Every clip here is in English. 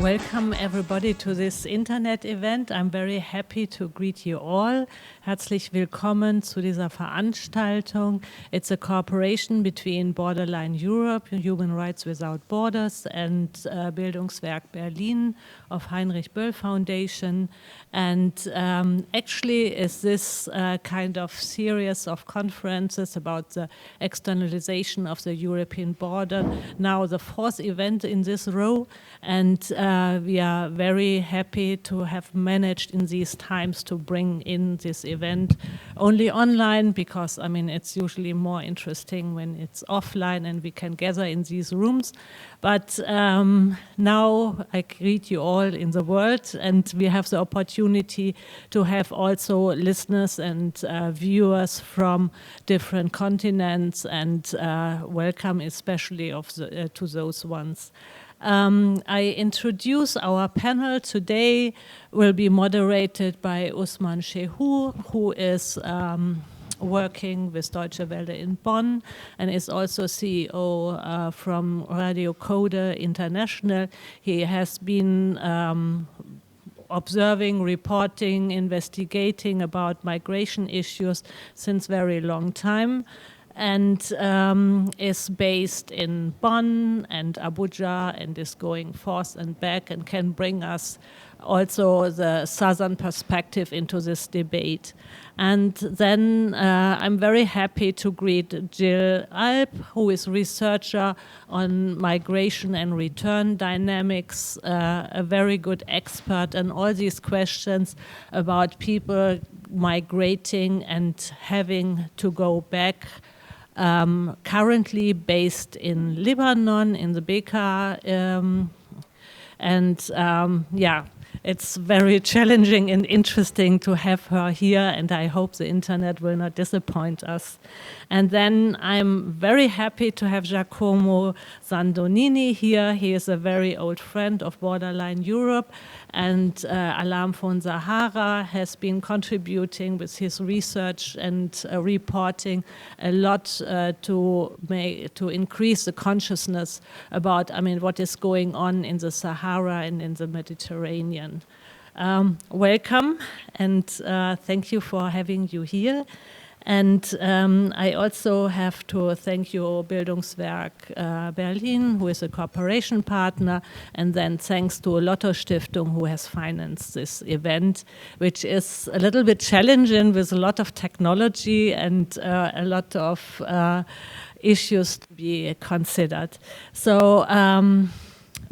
Welcome everybody to this Internet event. I'm very happy to greet you all. Herzlich willkommen zu dieser Veranstaltung. It's a cooperation between Borderline Europe, Human Rights Without Borders, and Bildungswerk Berlin of Heinrich Böll Foundation. And actually is this kind of series of conferences about the externalization of the European border now the fourth event in this row. And we are very happy to have managed in these times to bring in this event only online, because I mean it's usually more interesting when it's offline and we can gather in these rooms. But now I greet you all in the world, and we have the opportunity to have also listeners and viewers from different continents, and welcome especially to those ones. I introduce our panel today, will be moderated by Usman Shehu, who is working with Deutsche Welle in Bonn and is also CEO from Radio Code International. He has been observing, reporting, investigating about migration issues since very long time, and is based in Bonn and Abuja, and is going forth and back and can bring us also the southern perspective into this debate. And then I'm very happy to greet Jill Alp, who is researcher on migration and return dynamics, a very good expert on all these questions about people migrating and having to go back. Currently based in Lebanon, in the Bekaa, it's very challenging and interesting to have her here, and I hope the internet will not disappoint us. And then I'm very happy to have Giacomo Sandonini here. He is a very old friend of Borderline Europe, and Alarm von Sahara has been contributing with his research and reporting a lot to increase the consciousness about, I mean, what is going on in the Sahara and in the Mediterranean. Welcome, and thank you for having you here. And I also have to thank you, Bildungswerk Berlin, who is a cooperation partner, and then thanks to Lotto Stiftung, who has financed this event, which is a little bit challenging with a lot of technology and a lot of issues to be considered. So,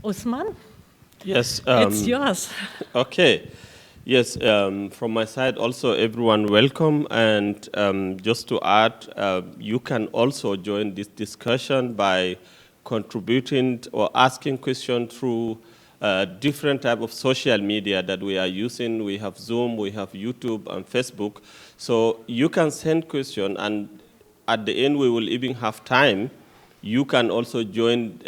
Usman? Yes. It's yours. Okay. Yes, from my side also, everyone welcome. And just to add, you can also join this discussion by contributing or asking questions through different type of social media that we are using. We have Zoom, we have YouTube and Facebook. So you can send questions, and at the end we will even have time. You can also join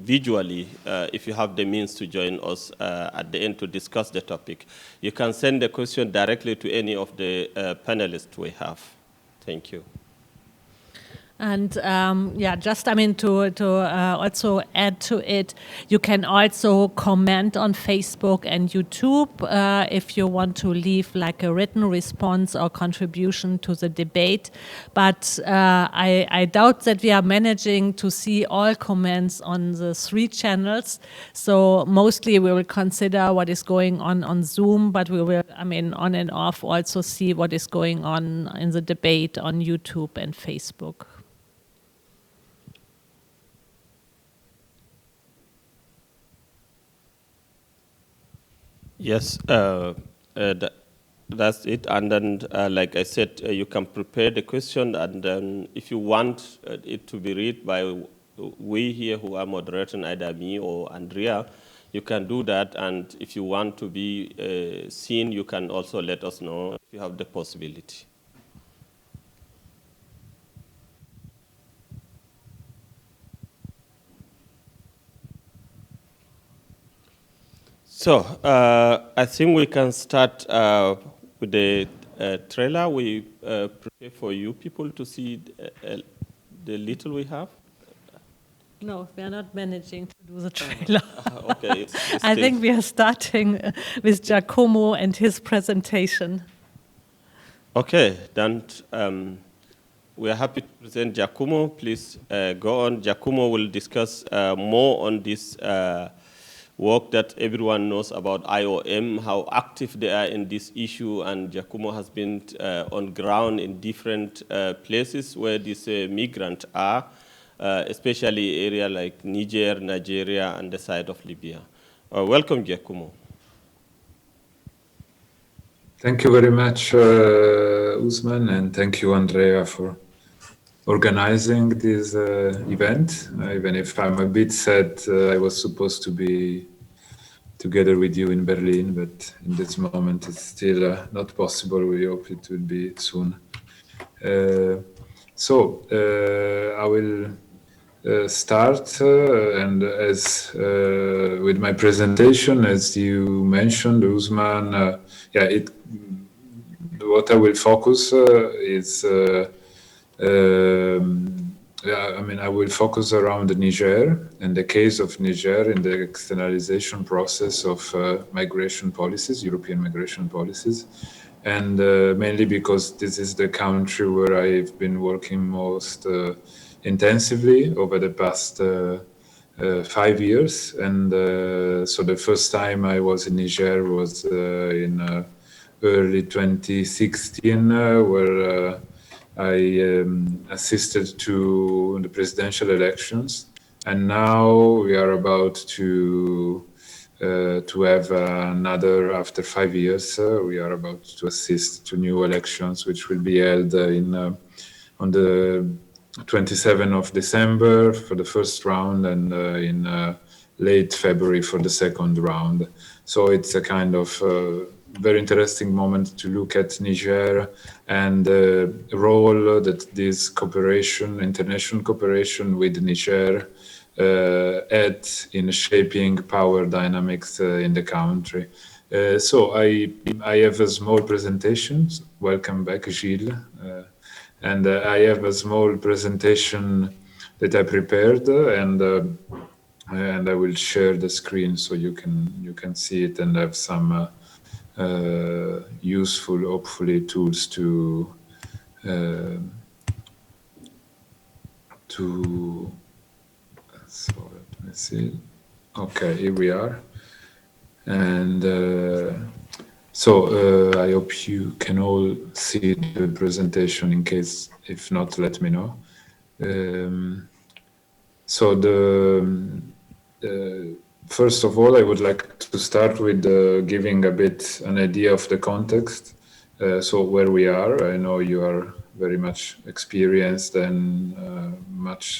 visually if you have the means to join us at the end to discuss the topic. You can send the question directly to any of the panelists we have. Thank you. And just I mean to also add to it, you can also comment on Facebook and YouTube if you want to leave like a written response or contribution to the debate. But I doubt that we are managing to see all comments on the 3 channels. So mostly we will consider what is going on Zoom, but we will, I mean, on and off also see what is going on in the debate on YouTube and Facebook. Yes, that's it. And then, like I said, you can prepare the question, and then if you want it to be read by we here who are moderating, either me or Andrea, you can do that. And if you want to be seen, you can also let us know if you have the possibility. So I think we can start with the trailer we prepare for you people to see the little we have. No, we are not managing to do the trailer. Okay. I think we are starting with Giacomo and his presentation. Okay, then we are happy to present Giacomo. Please go on. Giacomo will discuss more on this work that everyone knows about IOM, how active they are in this issue, and Giacomo has been on ground in different places where these migrants are, especially area like Niger, Nigeria, and the side of Libya. Welcome, Giacomo. Thank you very much, Usman, and thank you, Andrea, for organizing this event. Even if I'm a bit sad, I was supposed to be together with you in Berlin, but in this moment it's still not possible. We hope it will be soon. I will start and as with my presentation, as you mentioned, Usman. What I will focus is. I will focus around Niger and the case of Niger in the externalization process of migration policies, European migration policies, and mainly because this is the country where I've been working most intensively over the past 5 years. And so the first time I was in Niger was in early 2016, where I assisted to the presidential elections, and now we are about to have another, after 5 years, we are about to assist to new elections, which will be held on the 27th of December for the first round, and in late February for the second round. So it's a kind of very interesting moment to look at Niger and the role that this cooperation, international cooperation with Niger had in shaping power dynamics in the country. So I have a small presentation. Welcome back, Gilles. And I have a small presentation that I prepared, and I will share the screen so you can see it and have some useful, hopefully, tools to so let me see. Okay, here we are, and I hope you can all see the presentation. In case if not, let me know. First of all, I would like to start with giving a bit an idea of the context. So where we are, I know you are very much experienced and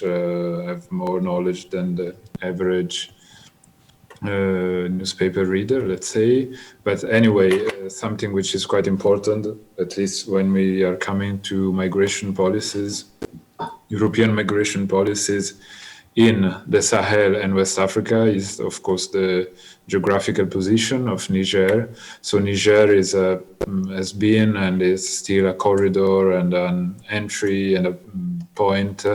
have more knowledge than the average newspaper reader, let's say. But anyway, something which is quite important, at least when we are coming to migration policies, European migration policies in the Sahel and West Africa, is of course the geographical position of Niger. So Niger has been and is still a corridor and an entry and a point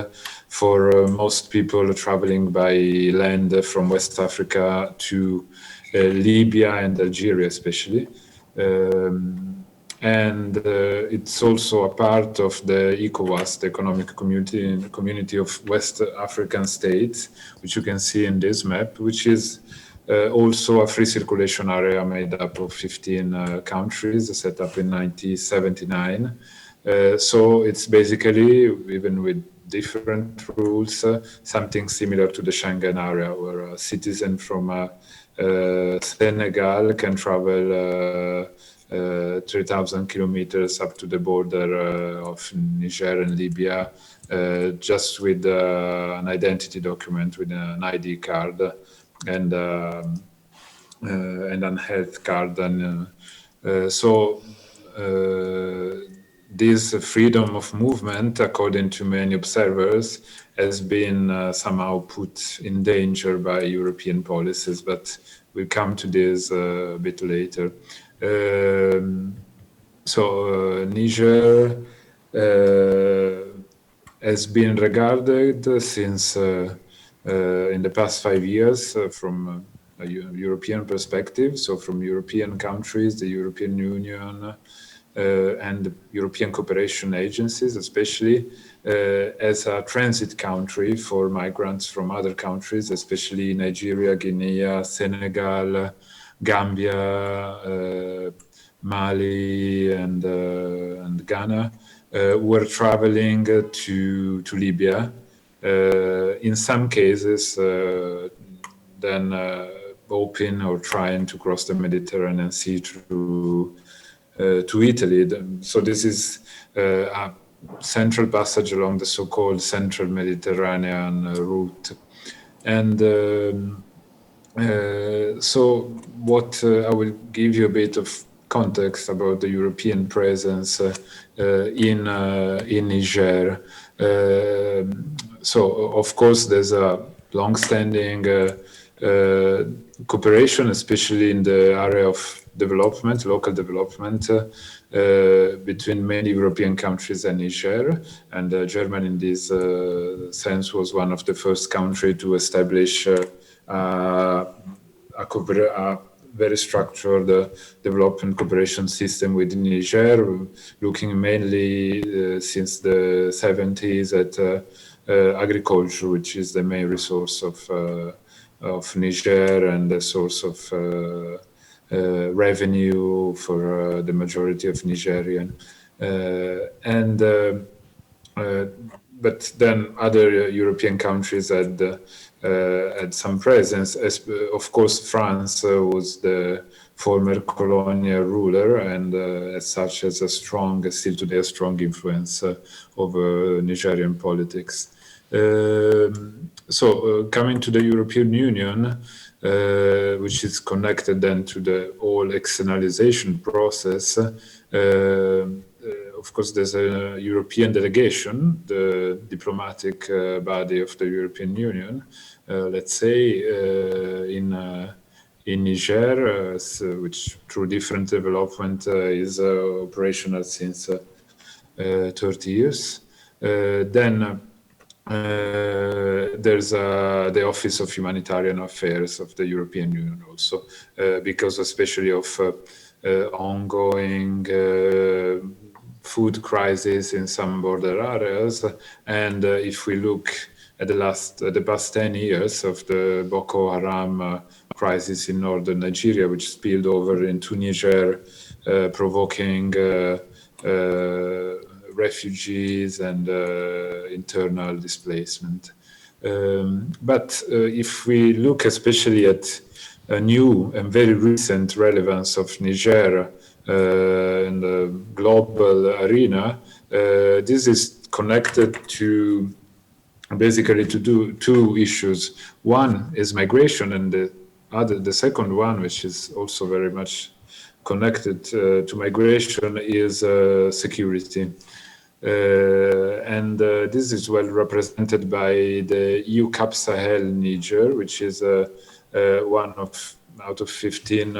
for most people traveling by land from West Africa to Libya and Algeria especially. And it's also a part of the ECOWAS, the economic community of West African states, which you can see in this map, which is also a free circulation area made up of 15 countries, set up in 1979. So it's basically, even with different rules, something similar to the Schengen area, where a citizen from Senegal can travel 3,000 kilometers up to the border of Niger and Libya, just with an identity document, with an ID card and an health card. And this freedom of movement, according to many observers, has been somehow put in danger by European policies, but we'll come to this a bit later. Niger has been regarded since in the past 5 years from a European perspective, so from European countries, the European Union, and European cooperation agencies, especially as a transit country for migrants from other countries, especially Nigeria, Guinea, Senegal, Gambia, Mali, and Ghana, were traveling to Libya. In some cases, then hoping or trying to cross the Mediterranean Sea to Italy. So this is a central passage along the so-called central Mediterranean route. And so what I will give you a bit of context about the European presence in Niger. So of course there's a long-standing cooperation, especially in the area of development, local development, between many European countries and Niger. And Germany, in this sense, was one of the first countries to establish a very structured development cooperation system within Niger, looking mainly since the 70s at agriculture, which is the main resource of Niger and the source of revenue for the majority of Nigerian. But then other European countries had some presence. Of course, France was the former colonial ruler, and as such has still today a strong influence over Nigerian politics. So coming to the European Union, which is connected then to the whole externalization process. Of course, there's a European delegation, the diplomatic body of the European Union, let's say, in Niger, which through different development is operational since 30 years. Then there's the Office of Humanitarian Affairs of the European Union also, because especially of ongoing food crisis in some border areas. And if we look at the past 10 years of the Boko Haram crisis in northern Nigeria, which spilled over into Niger, provoking refugees and internal displacement. But if we look especially at a new and very recent relevance of Niger in the global arena, this is connected to basically two issues. One is migration, and the second one, which is also very much connected to migration, is security. And this is well represented by the EU Sahel Niger, which is one out of 15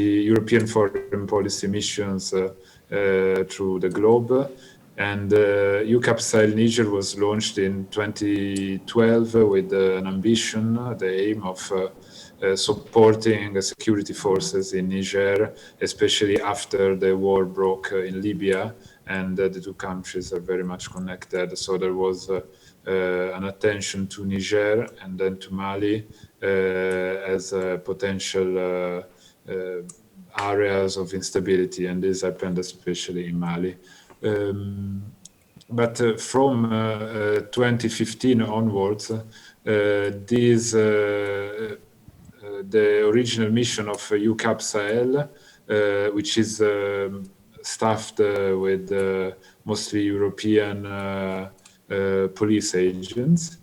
European foreign policy missions through the globe. And EU Sahel Niger was launched in 2012 with an ambition, the aim of supporting security forces in Niger, especially after the war broke in Libya, and the two countries are very much connected. So there was an attention to Niger and then to Mali as potential areas of instability, and this happened especially in Mali. But from 2015 onwards, the original mission of EU Sahel, which is staffed with mostly European police agents.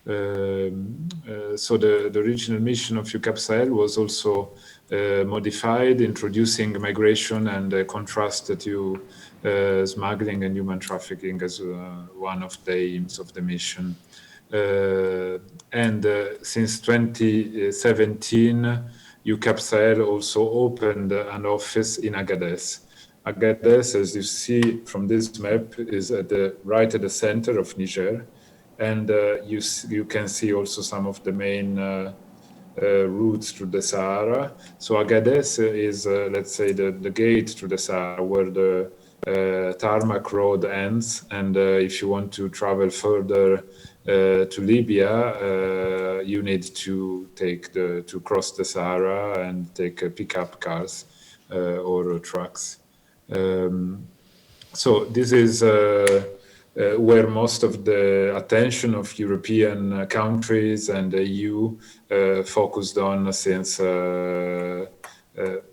So the original mission of EU Sahel was also modified, introducing migration and contrasted to smuggling and human trafficking as one of the aims of the mission. And since 2017, EU Sahel also opened an office in Agadez. Agadez, as you see from this map, is right at the center of Niger. And you can see also some of the main routes through the Sahara. So Agadez is, let's say, the gate to the Sahara, where the tarmac road ends. And if you want to travel further to Libya, you need to cross the Sahara and take pickup cars or trucks. So this is where most of the attention of European countries and the EU focused on since,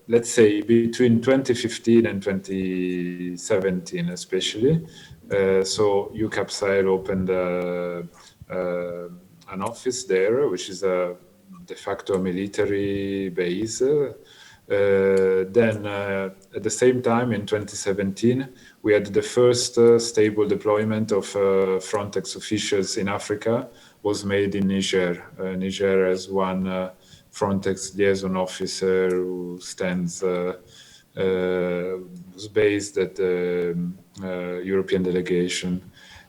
let's say, between 2015 and 2017, especially. So UCAP Sahel opened an office there, which is a de facto military base. Then at the same time, in 2017, we had the first stable deployment of Frontex officials in Africa was made in Niger. Niger has one Frontex liaison officer who stands was based at the European delegation.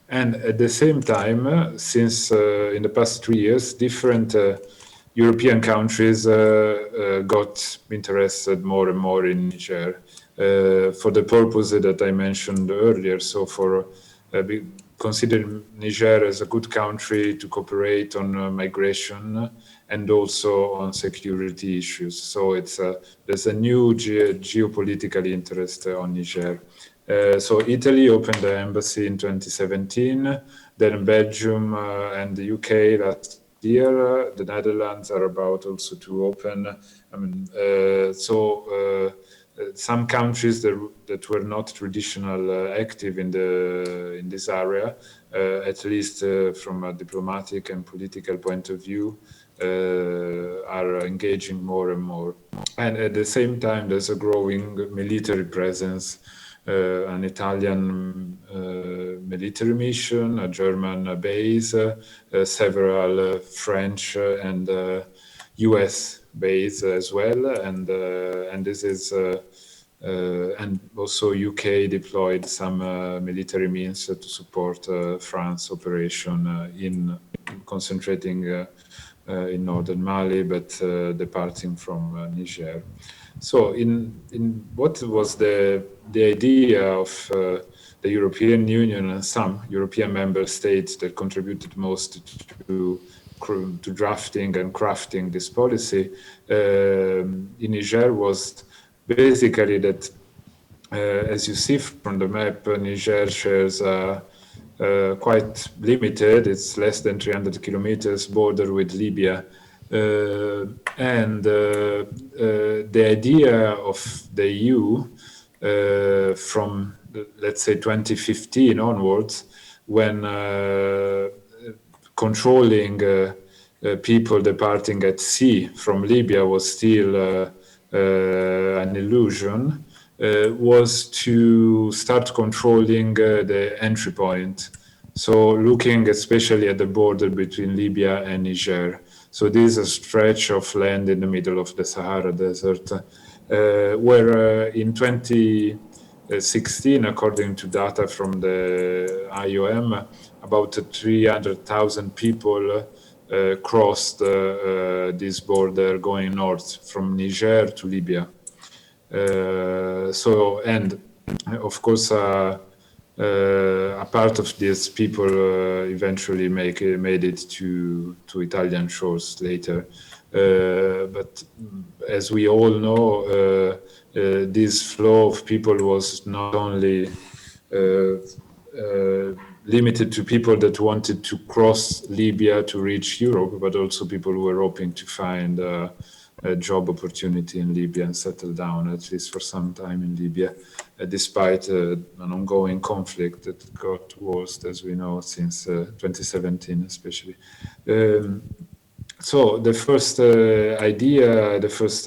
And at the same time, since in the past 3 years, different European countries got interested more and more in Niger for the purposes that I mentioned earlier. So for considering Niger as a good country to cooperate on migration and also on security issues. So there's a new geopolitical interest on Niger. So Italy opened the embassy in 2017, then Belgium and the UK last year. The Netherlands are about also to open. I mean, some countries that were not traditional active in this area, at least from a diplomatic and political point of view, are engaging more and more. And at the same time, there's a growing military presence. An Italian military mission, a German base, several French and US base as well, and this is and also UK deployed some military means to support France operation in concentrating in northern Mali, but departing from Niger. So in what was the idea of the European Union and some European member states that contributed most to drafting and crafting this policy in Niger was basically that, as you see from the map, Niger shares quite limited, it's less than 300 kilometers border with Libya. And the idea of the EU from, let's say, 2015 onwards, when controlling people departing at sea from Libya was still an illusion, was to start controlling the entry point. So looking especially at the border between Libya and Niger. So this is a stretch of land in the middle of the Sahara Desert, where in 2016, according to data from the IOM, about 300,000 people crossed this border going north from Niger to Libya. And of course, a part of these people eventually made it to Italian shores later. But as we all know, this flow of people was not only limited to people that wanted to cross Libya to reach Europe, but also people who were hoping to find a job opportunity in Libya and settle down, at least for some time in Libya, despite an ongoing conflict that got worse, as we know, since 2017 especially. So the first idea, the first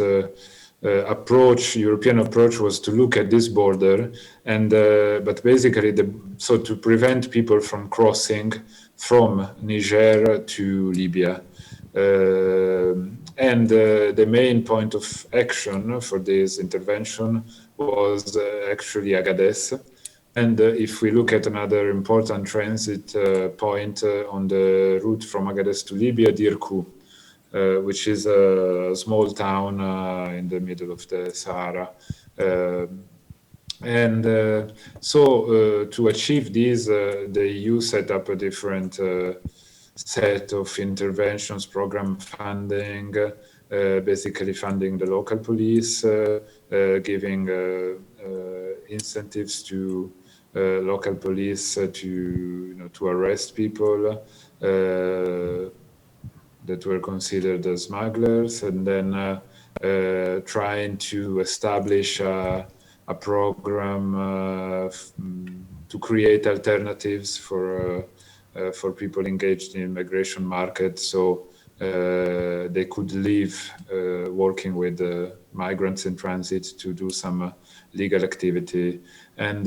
European approach was to look at this border, and but basically, so to prevent people from crossing from Niger to Libya. And the main point of action for this intervention was actually Agadez. if we look at another important transit point on the route from Agadez to Libya, Dirku, which is a small town in the middle of the Sahara. To achieve this, the EU set up a different set of interventions, program funding, basically funding the local police, giving incentives to local police to arrest people that were considered as smugglers, and then trying to establish a program to create alternatives for people engaged in migration market, so they could leave working with migrants in transit to do some legal activity, and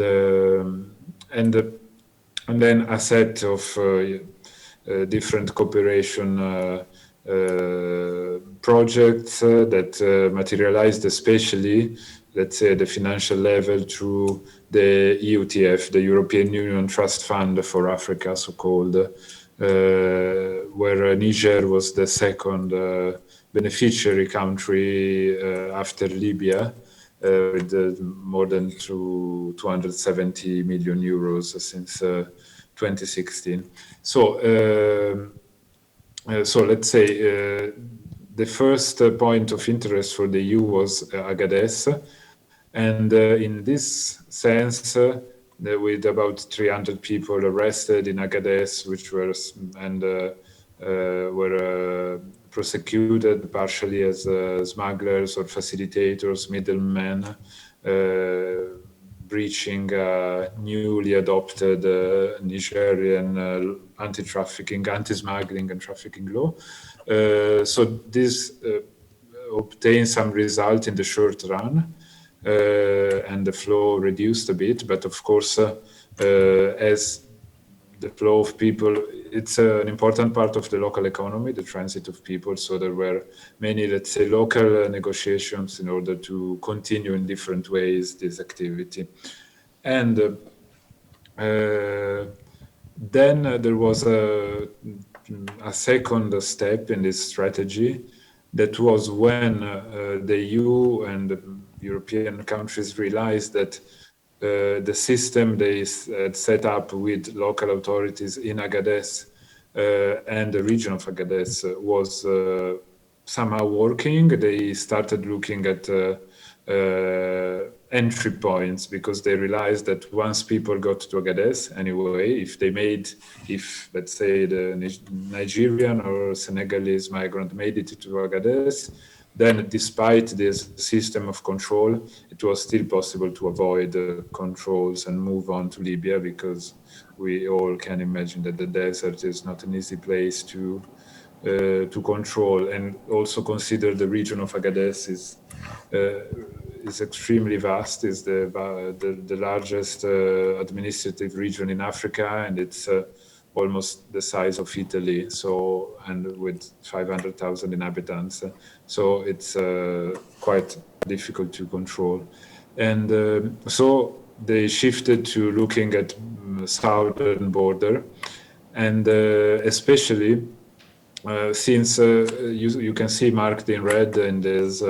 then a set of different cooperation projects that materialized especially, let's say, at the financial level through the EUTF, the European Union Trust Fund for Africa, so-called, where Niger was the second beneficiary country after Libya, with more than 270 million euros since 2016. So let's say the first point of interest for the EU was Agadez, and in this sense, with about 300 people arrested in Agadez, which were prosecuted partially as smugglers or facilitators, middlemen, breaching newly adopted Nigerian anti-trafficking, anti-smuggling and trafficking law. So this obtained some result in the short run, and the flow reduced a bit. But of course, as the flow of people, it's an important part of the local economy, the transit of people. So there were many, let's say, local negotiations in order to continue in different ways this activity. And then there was a second step in this strategy. That was when the EU and the European countries realized that the system they had set up with local authorities in Agadez and the region of Agadez was somehow working. They started looking at entry points, because they realized that once people got to Agadez, anyway, if let's say the Nigerian or Senegalese migrant made it to Agadez, then despite this system of control, it was still possible to avoid controls and move on to Libya, because we all can imagine that the desert is not an easy place to control, and also consider the region of Agadez is extremely vast. Is the largest administrative region in Africa, and it's almost the size of Italy. So, and with 500,000 inhabitants, so it's quite difficult to control. And so they shifted to looking at southern border, and especially. Since you can see marked in red in this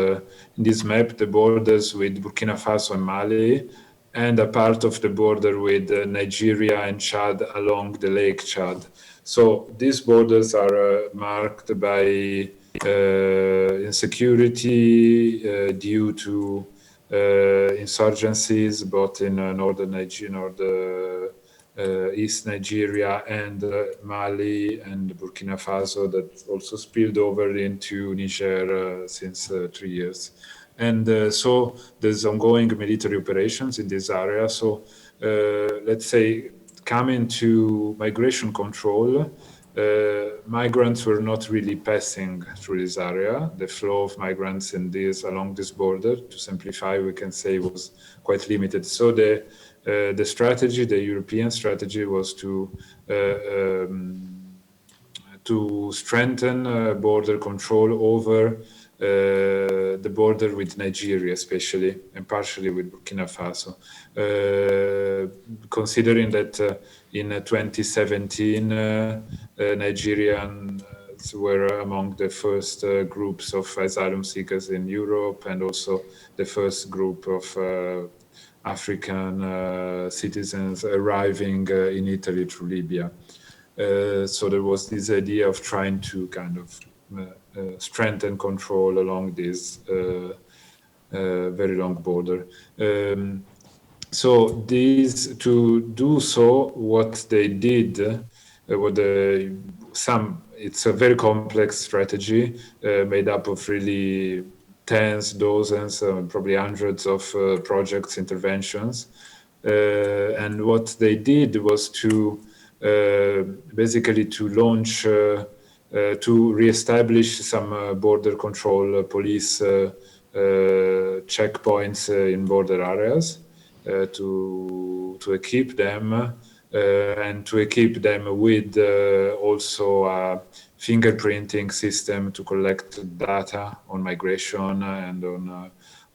map the borders with Burkina Faso and Mali, and a part of the border with Nigeria and Chad along the Lake Chad. So these borders are marked by insecurity due to insurgencies, both in northern Nigeria, East Nigeria and Mali and Burkina Faso, that also spilled over into Niger since 3 years. And so there's ongoing military operations in this area. So let's say, coming to migration control, migrants were not really passing through this area. The flow of migrants along this border, to simplify, we can say, was quite limited. So the strategy, the European strategy, was to strengthen border control over the border with Nigeria, especially, and partially with Burkina Faso. considering that in 2017, Nigerians were among the first groups of asylum seekers in Europe, and also the first group of African citizens arriving in Italy through Libya. So there was this idea of trying to kind of strengthen control along this very long border. So these, to do so, what they did, it's a very complex strategy made up of really tens, dozens, probably hundreds of projects, interventions. And what they did was to basically to launch, to reestablish some border control police checkpoints in border areas, to equip them and to equip them with also a fingerprinting system to collect data on migration and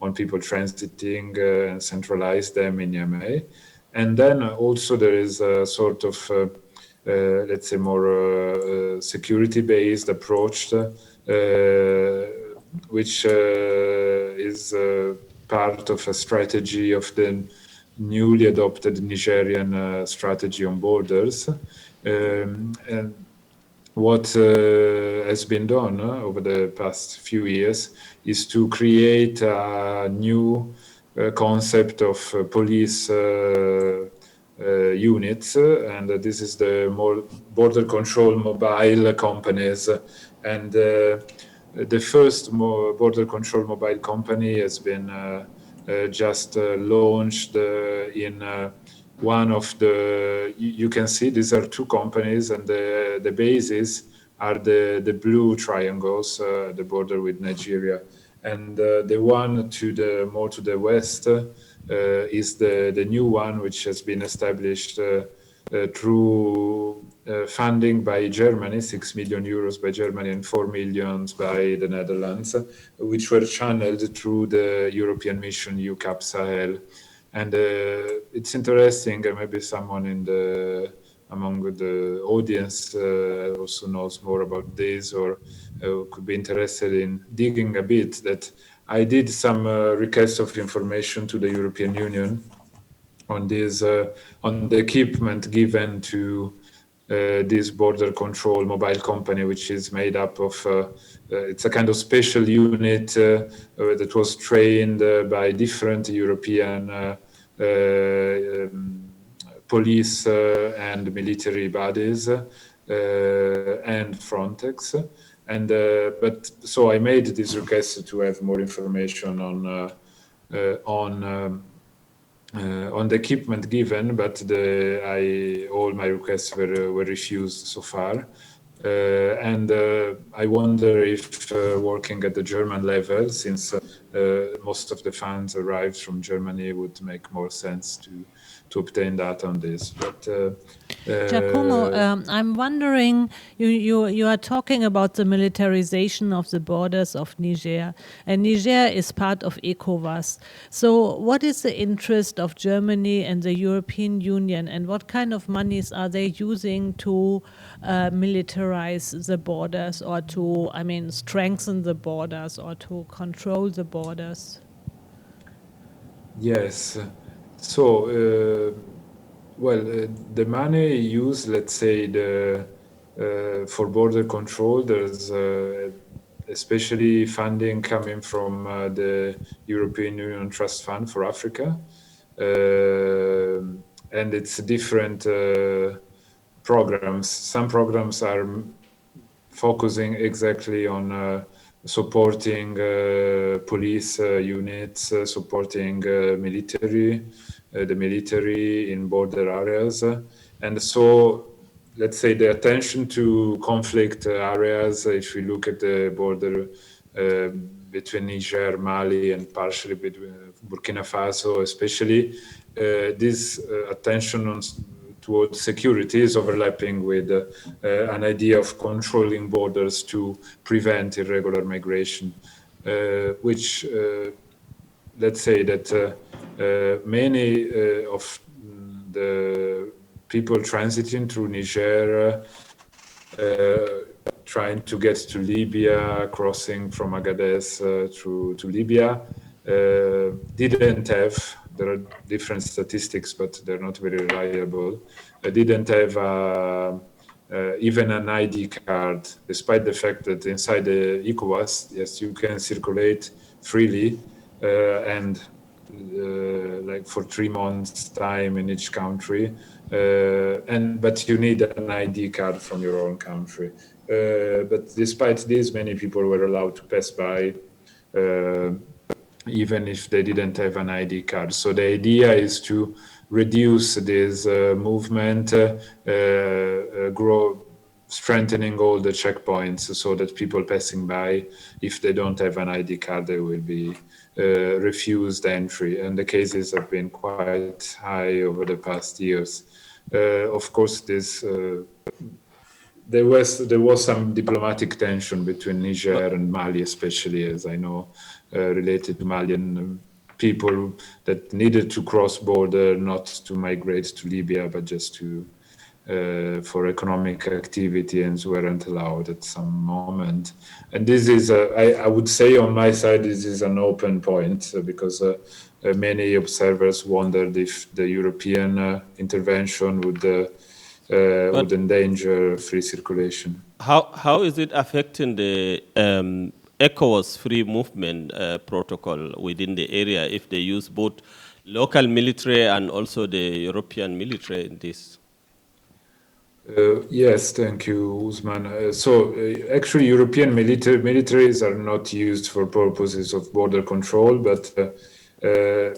on people transiting and centralize them in EMA. And then also there is a sort of, let's say, more security-based approach, which is part of a strategy of the newly adopted Nigerian strategy on borders. And what has been done over the past few years is to create a new concept of police units, and this is the more border control mobile companies. And the first border control mobile company has been just launched in one of the, you can see these are two companies, and the bases are the blue triangles, the border with Nigeria. And the one to the more to the west is the new one, which has been established through funding by Germany, 6 million euros by Germany and 4 million by the Netherlands, which were channeled through the European mission UCAP Sahel. And it's interesting, maybe someone among the audience also knows more about this, or could be interested in digging a bit, that I did some requests of information to the European Union on this, on the equipment given to this border control mobile company, which is made up of, it's a kind of special unit that was trained by different European police and military bodies and Frontex. And but so I made this request to have more information on the equipment given, but all my requests were refused so far. And I wonder if working at the German level, since most of the funds arrived from Germany, would make more sense to obtain that on this. But Giacomo, I'm wondering, you are talking about the militarization of the borders of Niger, and Niger is part of ECOWAS. So what is the interest of Germany and the European Union, and what kind of monies are they using to militarize the borders, or to, I mean, strengthen the borders, or to control the borders? Yes. So, the money used, let's say, for border control, there's especially funding coming from the European Union Trust Fund for Africa. And it's different programs. Some programs are focusing exactly on supporting police units, supporting the military in border areas. And so, let's say, the attention to conflict areas, if we look at the border between Niger, Mali, and partially between Burkina Faso, especially, this attention towards security is overlapping with an idea of controlling borders to prevent irregular migration, which, let's say that many of the people transiting through Niger, trying to get to Libya, crossing from Agadez to Libya, didn't have, there are different statistics, but they're not very reliable, didn't have even an ID card, despite the fact that inside the ECOWAS, yes, you can circulate freely and like for 3 months time in each country, but you need an ID card from your own country. But despite this, many people were allowed to pass by, even if they didn't have an ID card. So the idea is to reduce this movement, strengthening all the checkpoints so that people passing by, if they don't have an ID card, they will be refused entry. And the cases have been quite high over the past years. Of course, there was some diplomatic tension between Niger and Mali, especially, as I know, related to Malian people that needed to cross border, not to migrate to Libya, but just to for economic activity, and weren't allowed at some moment. And this is, I would say on my side, this is an open point because many observers wondered if the European intervention would endanger free circulation. How is it affecting the ECOWAS free movement protocol within the area if they use both local military and also the European military in this? Yes, thank you, Usman. Actually, European militaries are not used for purposes of border control, but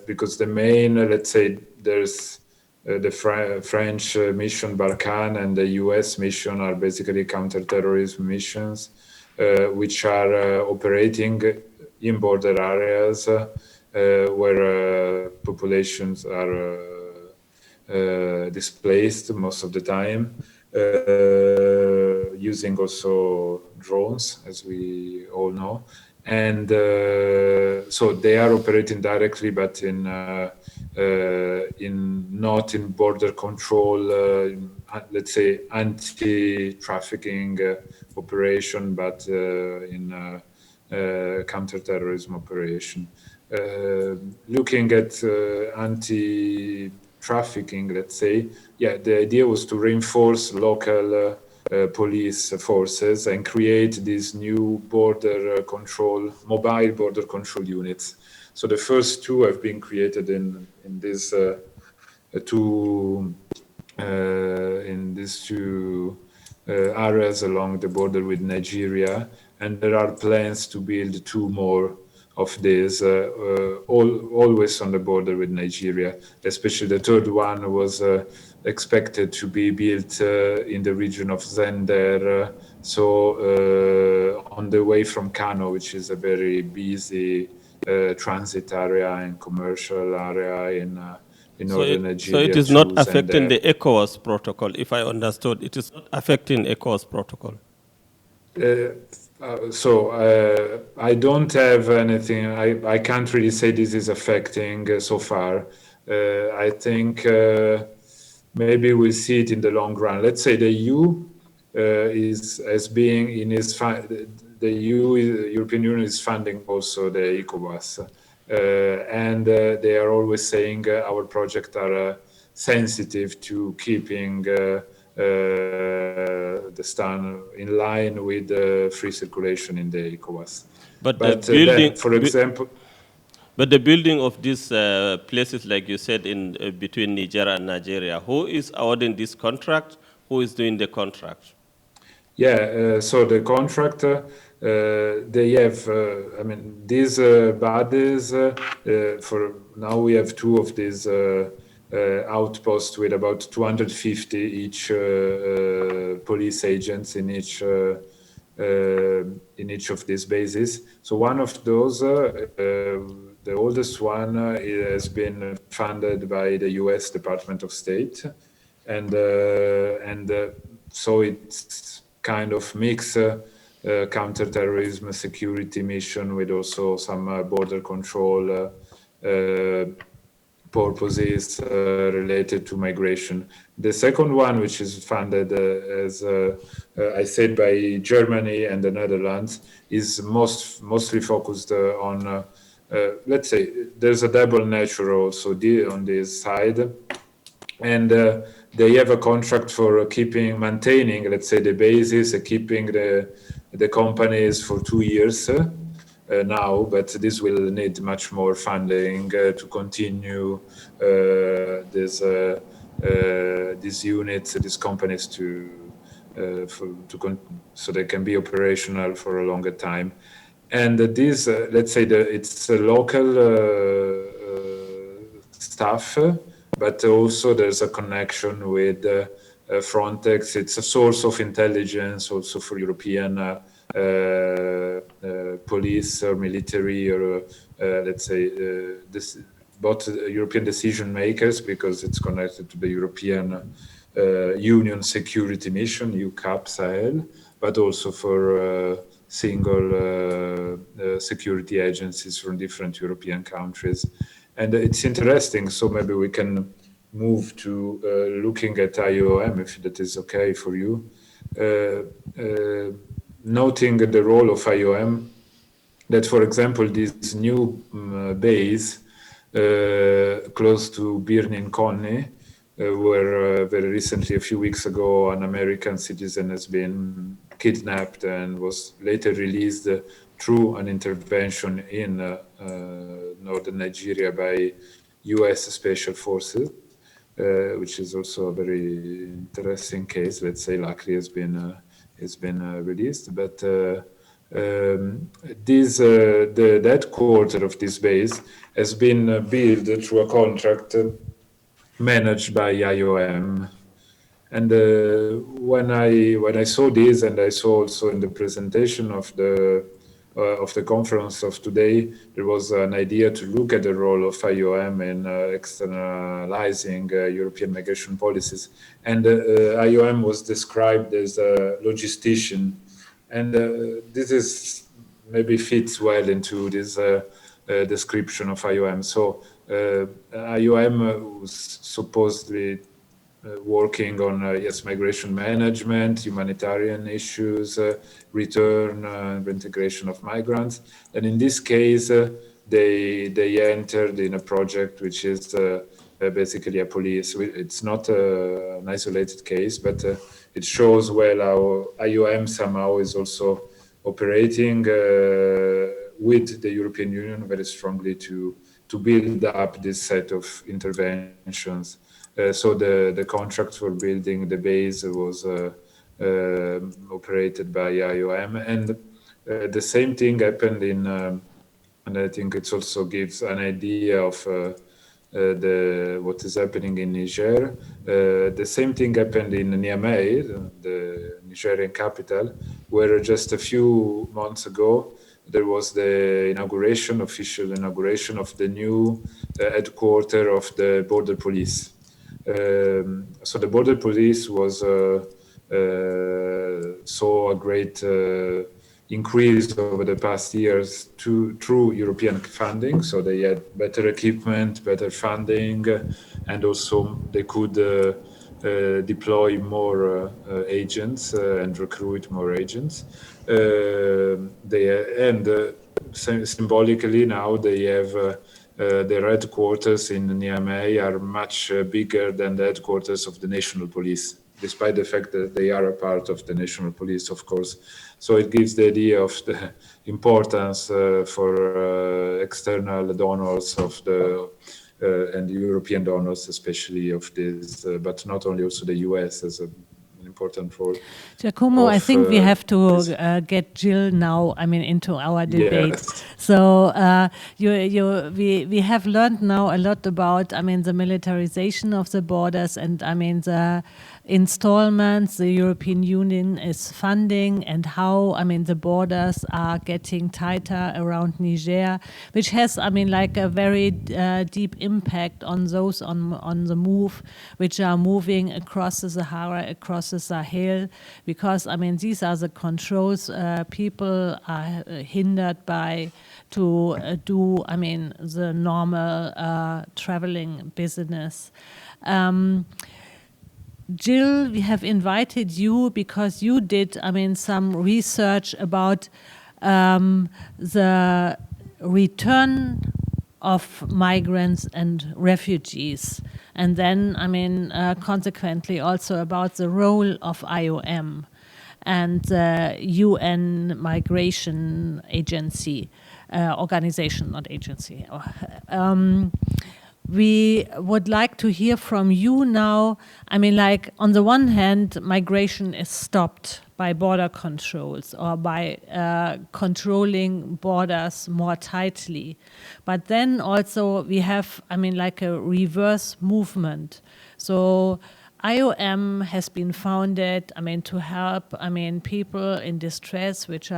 because the main, let's say, there's the French mission Barkhane and the US mission are basically counterterrorism missions, which are operating in border areas where populations are displaced most of the time, using also drones, as we all know. And so they are operating directly, but not in border control, let's say anti-trafficking operation, but in counterterrorism operation. Looking at anti-trafficking, let's say, the idea was to reinforce local police forces and create these new border control, mobile border control units. So the first two have been created in these two areas along the border with Nigeria, and there are plans to build 2 more of these, always on the border with Nigeria. Especially the third one was expected to be built in the region of Zender, on the way from Kano, which is a very busy transit area and commercial area in northern Nigeria. So it is not affecting the ECOWAS protocol, if I understood. It is not affecting ECOWAS protocol. I don't have anything. I can't really say this is affecting so far. I think maybe we'll see it in the long run. Let's say the EU European Union is funding also the ECOWAS, and they are always saying our projects are sensitive to keeping the stand in line with free circulation in the ECOWAS. But the building of these places, like you said, in between Niger and Nigeria, who is awarding this contract? Who is doing the contract? So the contract, they have, these bodies, for now we have 2 of these outposts with about 250 each police agents in each of these bases. So one of those, the oldest one, has been funded by the U.S. Department of State, and so it's kind of mix counterterrorism security mission with also some border control purposes related to migration. The second one, which is funded, as I said, by Germany and the Netherlands, is mostly focused on, let's say, there's a double nature also on this side. And they have a contract for maintaining, let's say, the bases, keeping the companies for 2 years now, but this will need much more funding to continue these units, these companies so they can be operational for a longer time. And this, let's say, it's a local staff, but also there's a connection with Frontex. It's a source of intelligence also for European police or military, or let's say both European decision makers, because it's connected to the European Union Security Mission, EUCAP Sahel, but also for single security agencies from different European countries. And it's interesting, so maybe we can move to looking at IOM, if that is okay for you. Noting the role of IOM, that, for example, this new base close to Birnin-Conne, where very recently, a few weeks ago, an American citizen has been kidnapped and was later released through an intervention in northern Nigeria by US Special Forces, which is also a very interesting case. Let's say, luckily, has been released. But the headquarters of this base has been built through a contract managed by IOM. And when I saw this, and I saw also in the presentation of the conference of today, there was an idea to look at the role of IOM in externalizing European migration policies. And IOM was described as a logistician. And this is maybe fits well into this description of IOM. So IOM was supposedly working on migration management, humanitarian issues, return, reintegration of migrants. And in this case, they entered in a project which is basically a police. It's not an isolated case, but it shows well how IOM somehow is also operating with the European Union very strongly to build up this set of interventions. So the contract for building the base was operated by IOM, and the same thing happened in, and I think it also gives an idea of what is happening in Niger. The same thing happened in Niamey, the Nigerian capital, where just a few months ago there was the official inauguration of the new headquarters of the border police. So the border police was saw a great increase over the past years through European funding. So they had better equipment, better funding, and also they could deploy more agents and recruit more agents. Symbolically now they have their headquarters in Niamey are much bigger than the headquarters of the national police, despite the fact that they are a part of the national police, of course. So it gives the idea of the importance for external donors of and European donors, especially of this, but not only, also the US as an important role. Giacomo, I think we have to get Jill now, into our debate. Yes. So we have learned now a lot about, the militarization of the borders and, the installments the European Union is funding and how, the borders are getting tighter around Niger, which has, a very deep impact on those on the move, which are moving across the Sahara, across the the Sahel, because I mean these are the controls people are hindered by to do, I mean, the normal traveling business. Jill, we have invited you because you did, I mean, some research about the return of migrants and refugees, and then, I mean, consequently also about the role of IOM and the UN Migration Agency, organization, not agency. We would like to hear from you now. I mean, like, on the one hand, migration is stopped by border controls or by controlling borders more tightly. But then also we have, I mean, like a reverse movement. So IOM has been founded, I mean, to help, I mean, people in distress which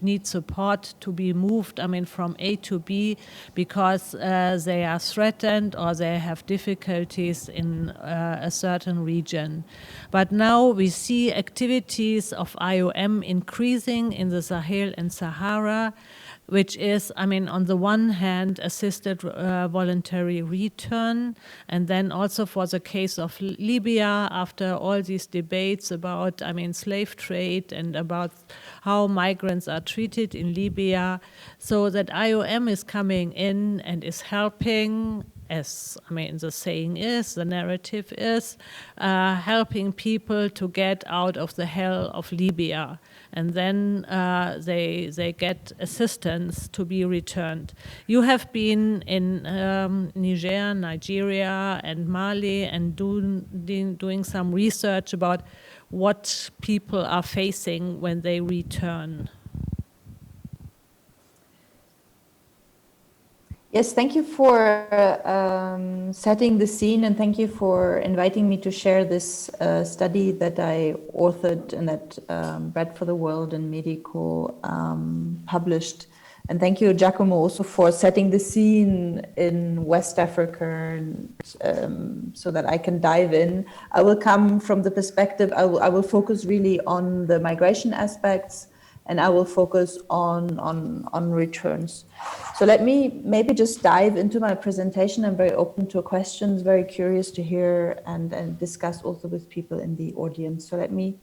need support to be moved, I mean, from A to B because they are threatened or they have difficulties in a certain region. But now we see activities of IOM increasing in the Sahel and Sahara, which is, I mean, on the one hand, assisted voluntary return, and then also for the case of Libya, after all these debates about, I mean, slave trade and about how migrants are treated in Libya, so that IOM is coming in and is helping, as, I mean, the saying is, the narrative is, helping people to get out of the hell of Libya. And then they get assistance to be returned. You have been in Niger, Nigeria, and Mali, and doing some research about what people are facing when they return. Yes, thank you for setting the scene, and thank you for inviting me to share this study that I authored and that Bread for the World and Medico published. And thank you, Giacomo, also for setting the scene in West Africa, and, so that I can dive in. I will come from the perspective, I will focus really on the migration aspects, and I will focus on returns. So let me maybe just dive into my presentation. I'm very open to questions, very curious to hear and discuss also with people in the audience. So let me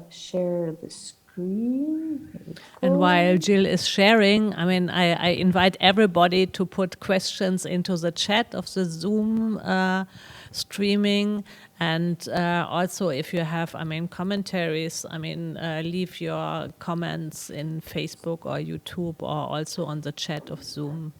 share the screen. And while Jill is sharing, I mean, I invite everybody to put questions into the chat of the Zoom streaming. And also, if you have, I mean, commentaries, I mean, leave your comments in Facebook or YouTube or also on the chat of Zoom.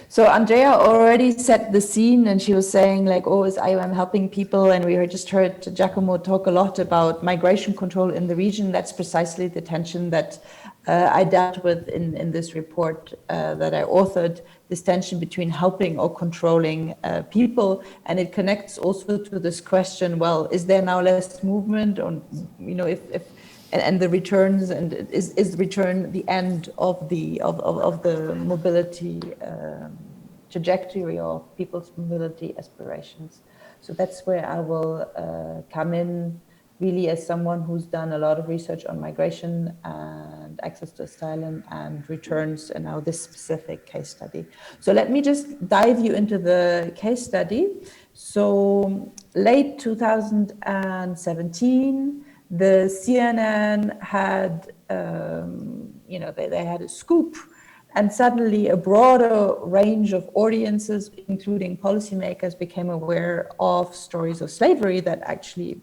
So Andrea already set the scene, and she was saying like, oh, is IOM helping people? And we just heard Giacomo talk a lot about migration control in the region. That's precisely the tension that I dealt with in this report that I authored, this tension between helping or controlling people. And it connects also to this question, well, is there now less movement? Or, you know, and the returns, and is return the end of the mobility trajectory of people's mobility aspirations? So that's where I will come in, really as someone who's done a lot of research on migration and access to asylum and returns, and now this specific case study. So let me just dive you into the case study. So late 2017, the CNN had, you know, they had a scoop, and suddenly a broader range of audiences, including policymakers, became aware of stories of slavery that actually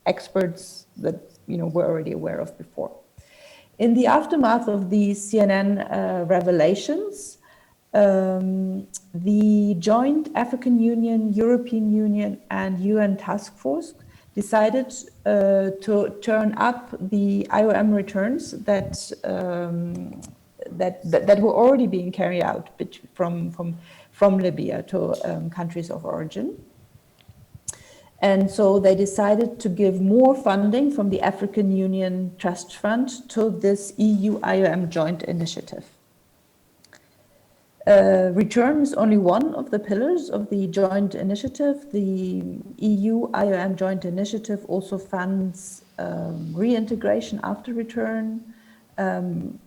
experts that, you know, were already aware of before. In the aftermath of these CNN revelations, the joint African Union, European Union, and UN task force decided to turn up the IOM returns that were already being carried out from Libya to countries of origin. And so they decided to give more funding from the African Union Trust Fund to this EU IOM joint initiative. Return is only one of the pillars of the joint initiative. The EU IOM joint initiative also funds reintegration after return,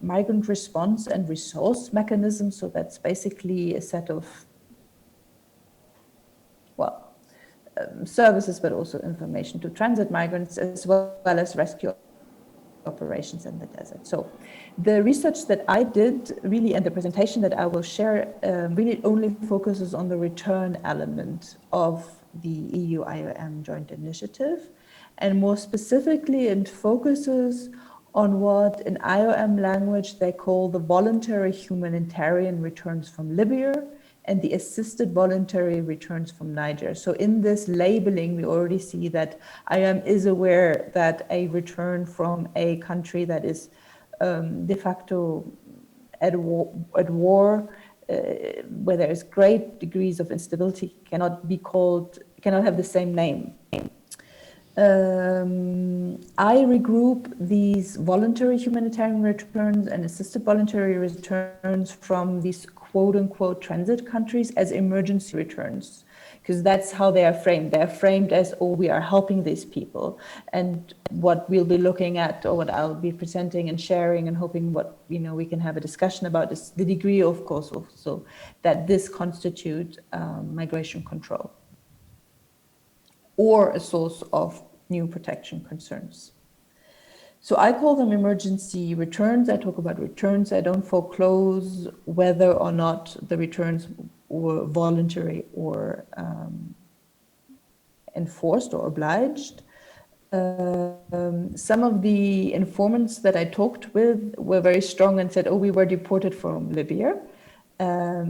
migrant response and resource mechanisms. So that's basically a set of, services, but also information to transit migrants, as well as rescue operations in the desert. So the research that I did really, and the presentation that I will share, really only focuses on the return element of the EU IOM joint initiative. And more specifically, it focuses on what in IOM language they call the voluntary humanitarian returns from Libya and the assisted voluntary returns from Niger. So in this labeling, we already see that IOM is aware that a return from a country that is de facto at war, where there is great degrees of instability, cannot have the same name. I regroup these voluntary humanitarian returns and assisted voluntary returns from these quote-unquote transit countries as emergency returns, because that's how they are framed. They are framed as, oh, we are helping these people. And what we'll be looking at, or what I'll be presenting and sharing and hoping what we can have a discussion about, is the degree, of course, also that this constitutes migration control or a source of new protection concerns. So I call them emergency returns. I talk about returns. I don't foreclose whether or not the returns were voluntary or enforced or obliged. Some of the informants that I talked with were very strong and said, oh, we were deported from Libya,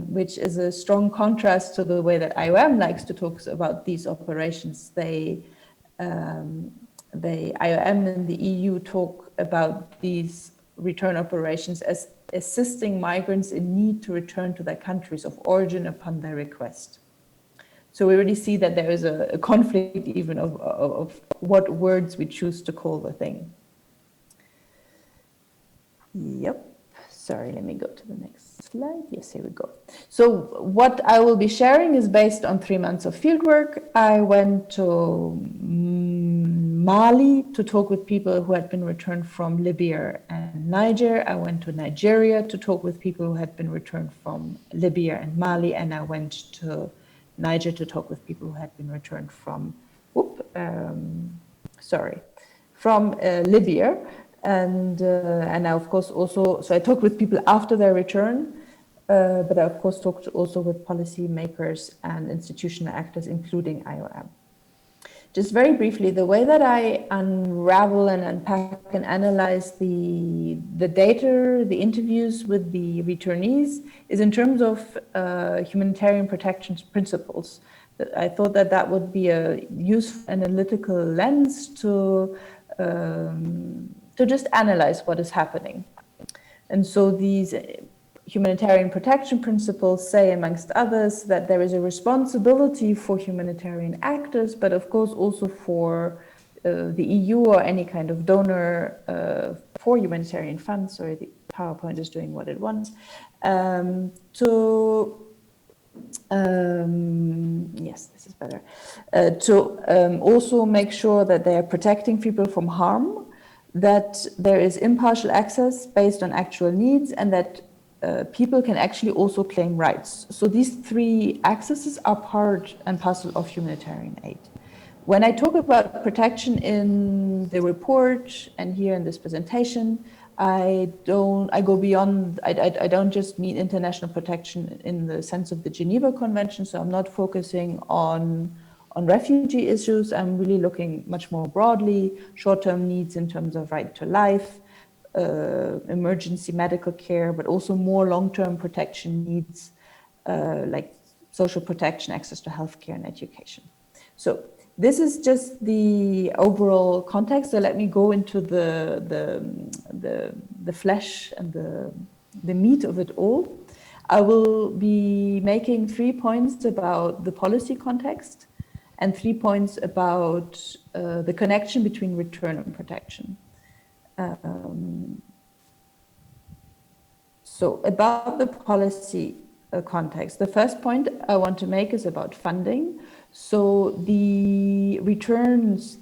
which is a strong contrast to the way that IOM likes to talk about these operations. The IOM and the EU talk about these return operations as assisting migrants in need to return to their countries of origin upon their request. So we already see that there is a conflict even of what words we choose to call the thing. Yep. Sorry, let me go to the next slide. Yes, here we go. So what I will be sharing is based on 3 months of fieldwork. I went to Mali to talk with people who had been returned from Libya and Niger. I went to Nigeria to talk with people who had been returned from Libya and Mali. And I went to Niger to talk with people who had been returned from, Libya. And I, of course, also, so I talked with people after their return, but I, of course, talked also with policy makers and institutional actors, including IOM. Just very briefly, the way that I unravel and unpack and analyze the data, the interviews with the returnees, is in terms of humanitarian protection principles. I thought that would be a useful analytical lens to just analyze what is happening. And so these humanitarian protection principles say, amongst others, that there is a responsibility for humanitarian actors, but of course also for the EU or any kind of donor for humanitarian funds. Sorry, the PowerPoint is doing what it wants. Yes, this is better. To also make sure that they are protecting people from harm, that there is impartial access based on actual needs, and that people can actually also claim rights. So these 3 axes are part and parcel of humanitarian aid. When I talk about protection in the report and here in this presentation, I go beyond, I don't just mean international protection in the sense of the Geneva Convention, so I'm not focusing on refugee issues. I'm really looking much more broadly, short-term needs in terms of right to life, emergency medical care, but also more long-term protection needs like social protection, access to healthcare and education. So this is just the overall context. So let me go into the flesh and the meat of it all. I will be making 3 points about the policy context and 3 points about the connection between return and protection. So about the policy context. The first point I want to make is about funding. So the returns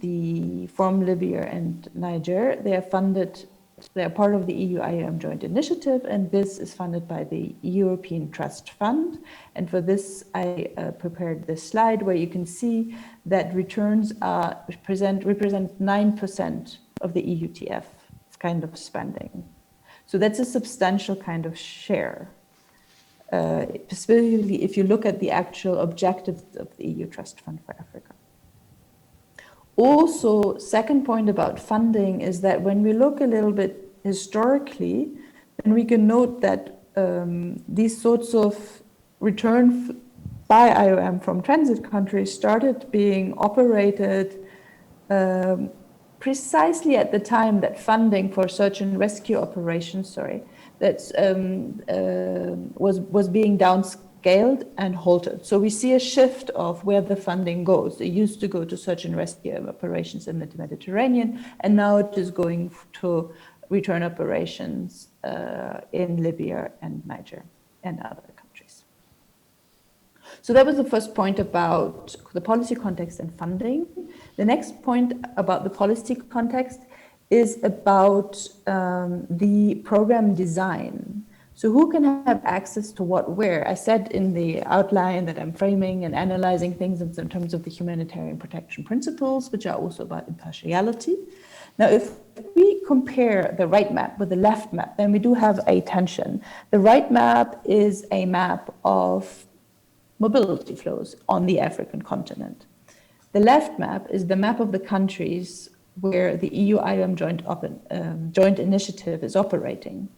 from Libya and Niger, they are funded, they are part of the EU IOM joint initiative, and this is funded by the European Trust Fund. And for this, I prepared this slide where you can see that returns represent 9% of the EUTF kind of spending. So that's a substantial kind of share. Specifically, if you look at the actual objectives of the EU Trust Fund for Africa. Also, second point about funding is that when we look a little bit historically, then we can note that these sorts of return by IOM from transit countries started being operated precisely at the time that funding for search and rescue operations, was being downscaled and halted. So we see a shift of where the funding goes. It used to go to search and rescue operations in the Mediterranean, and now it is going to return operations in Libya and Niger and other countries. So that was the first point about the policy context and funding. The next point about the policy context is about the program design. So who can have access to what, where? I said in the outline that I'm framing and analyzing things in terms of the humanitarian protection principles, which are also about impartiality. Now, if we compare the right map with the left map, then we do have a tension. The right map is a map of mobility flows on the African continent. The left map is the map of the countries where the EU IOM joint initiative is operating.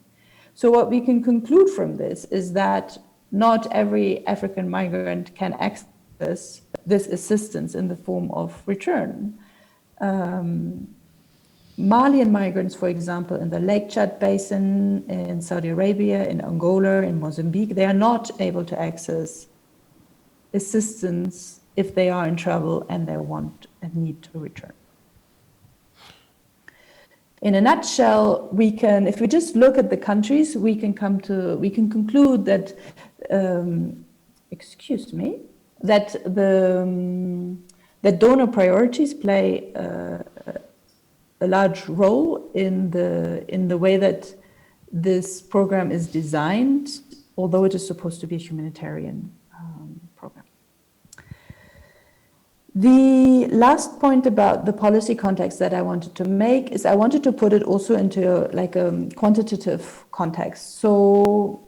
So what we can conclude from this is that not every African migrant can access this assistance in the form of return. Malian migrants, for example, in the Lake Chad Basin, in Saudi Arabia, in Angola, in Mozambique, they are not able to access assistance if they are in trouble and they want and need to return. In a nutshell, we can, if we just look at the countries, we can conclude that, that donor priorities play a large role in the way that this program is designed, although it is supposed to be a humanitarian program. The last point about the policy context that I wanted to make is I wanted to put it also into like a quantitative context. So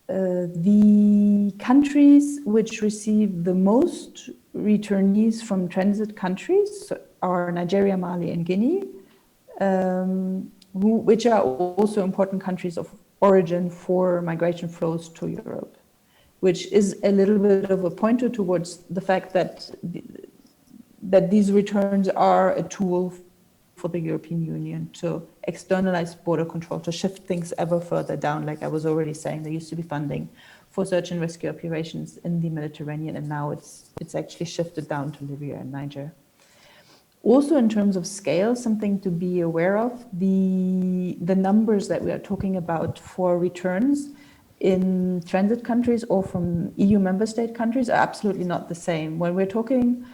the countries which receive the most returnees from transit countries are Nigeria, Mali, and Guinea, which are also important countries of origin for migration flows to Europe, which is a little bit of a pointer towards the fact that these returns are a tool for the European Union to externalize border control, to shift things ever further down. Like I was already saying, there used to be funding for search and rescue operations in the Mediterranean, and now it's actually shifted down to Libya and Niger. Also, in terms of scale, something to be aware of, the numbers that we are talking about for returns in transit countries or from EU member state countries are absolutely not the same. When we're talking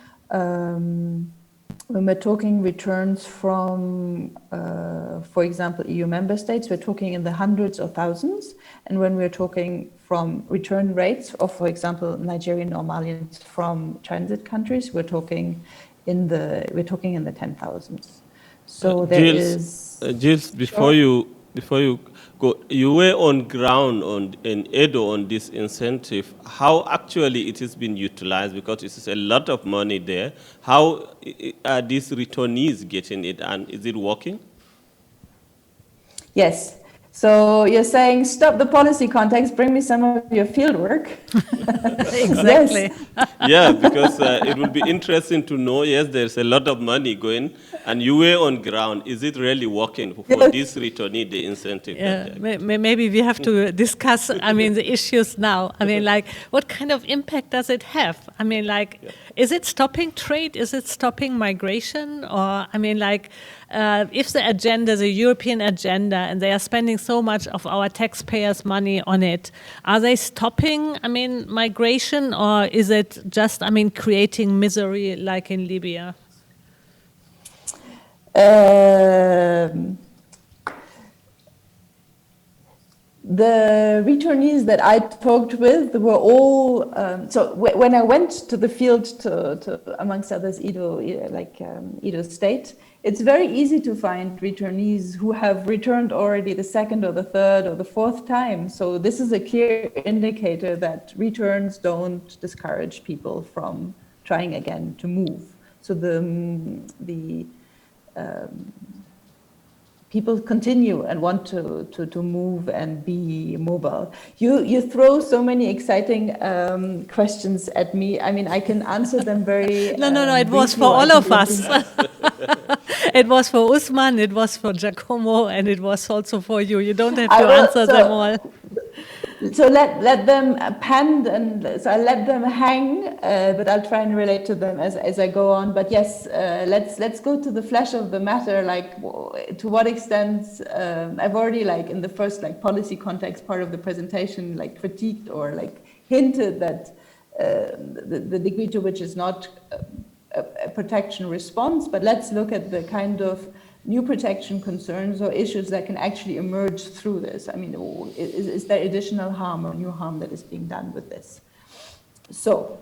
returns from, for example, EU member states, we're talking in the hundreds of thousands. And when we're talking from return rates of, for example, Nigerian or Malians from transit countries, we're talking in the 10,000s. So there Gilles, before you go, you were on ground in Edo on this incentive. How actually it has been utilized, because it is a lot of money there. How are these returnees getting it, and is it working? Yes. So you're saying, stop the policy context, bring me some of your field work. Exactly. Yeah, because it would be interesting to know, yes, there's a lot of money going, and you were on ground. Is it really working for this returnee, the incentive? Yeah, maybe we have to discuss, the issues now. What kind of impact does it have? Is it stopping trade? Is it stopping migration? Or, if the agenda is a European agenda and they are spending so much of our taxpayers' money on it. Are they stopping, migration, or is it just, creating misery like in Libya? The returnees that I talked with were all, so when I went to the field to amongst others, Edo State, it's very easy to find returnees who have returned already the second or the third or the fourth time. So this is a clear indicator that returns don't discourage people from trying again to move. So the people continue and want to move and be mobile. You throw so many exciting questions at me. I can answer them very. No. It was for all of us. It was for Usman, it was for Giacomo, and it was also for you. You don't have to answer them all. So let them pend, and so I let them hang, but I'll try and relate to them as I go on. But yes, let's go to the flesh of the matter. Like, to what extent I've already, like, in the first, like, policy context part of the presentation, like, critiqued or, like, hinted that the degree to which is not a protection response. But let's look at the kind of new protection concerns or issues that can actually emerge through this. Is there additional harm or new harm that is being done with this? So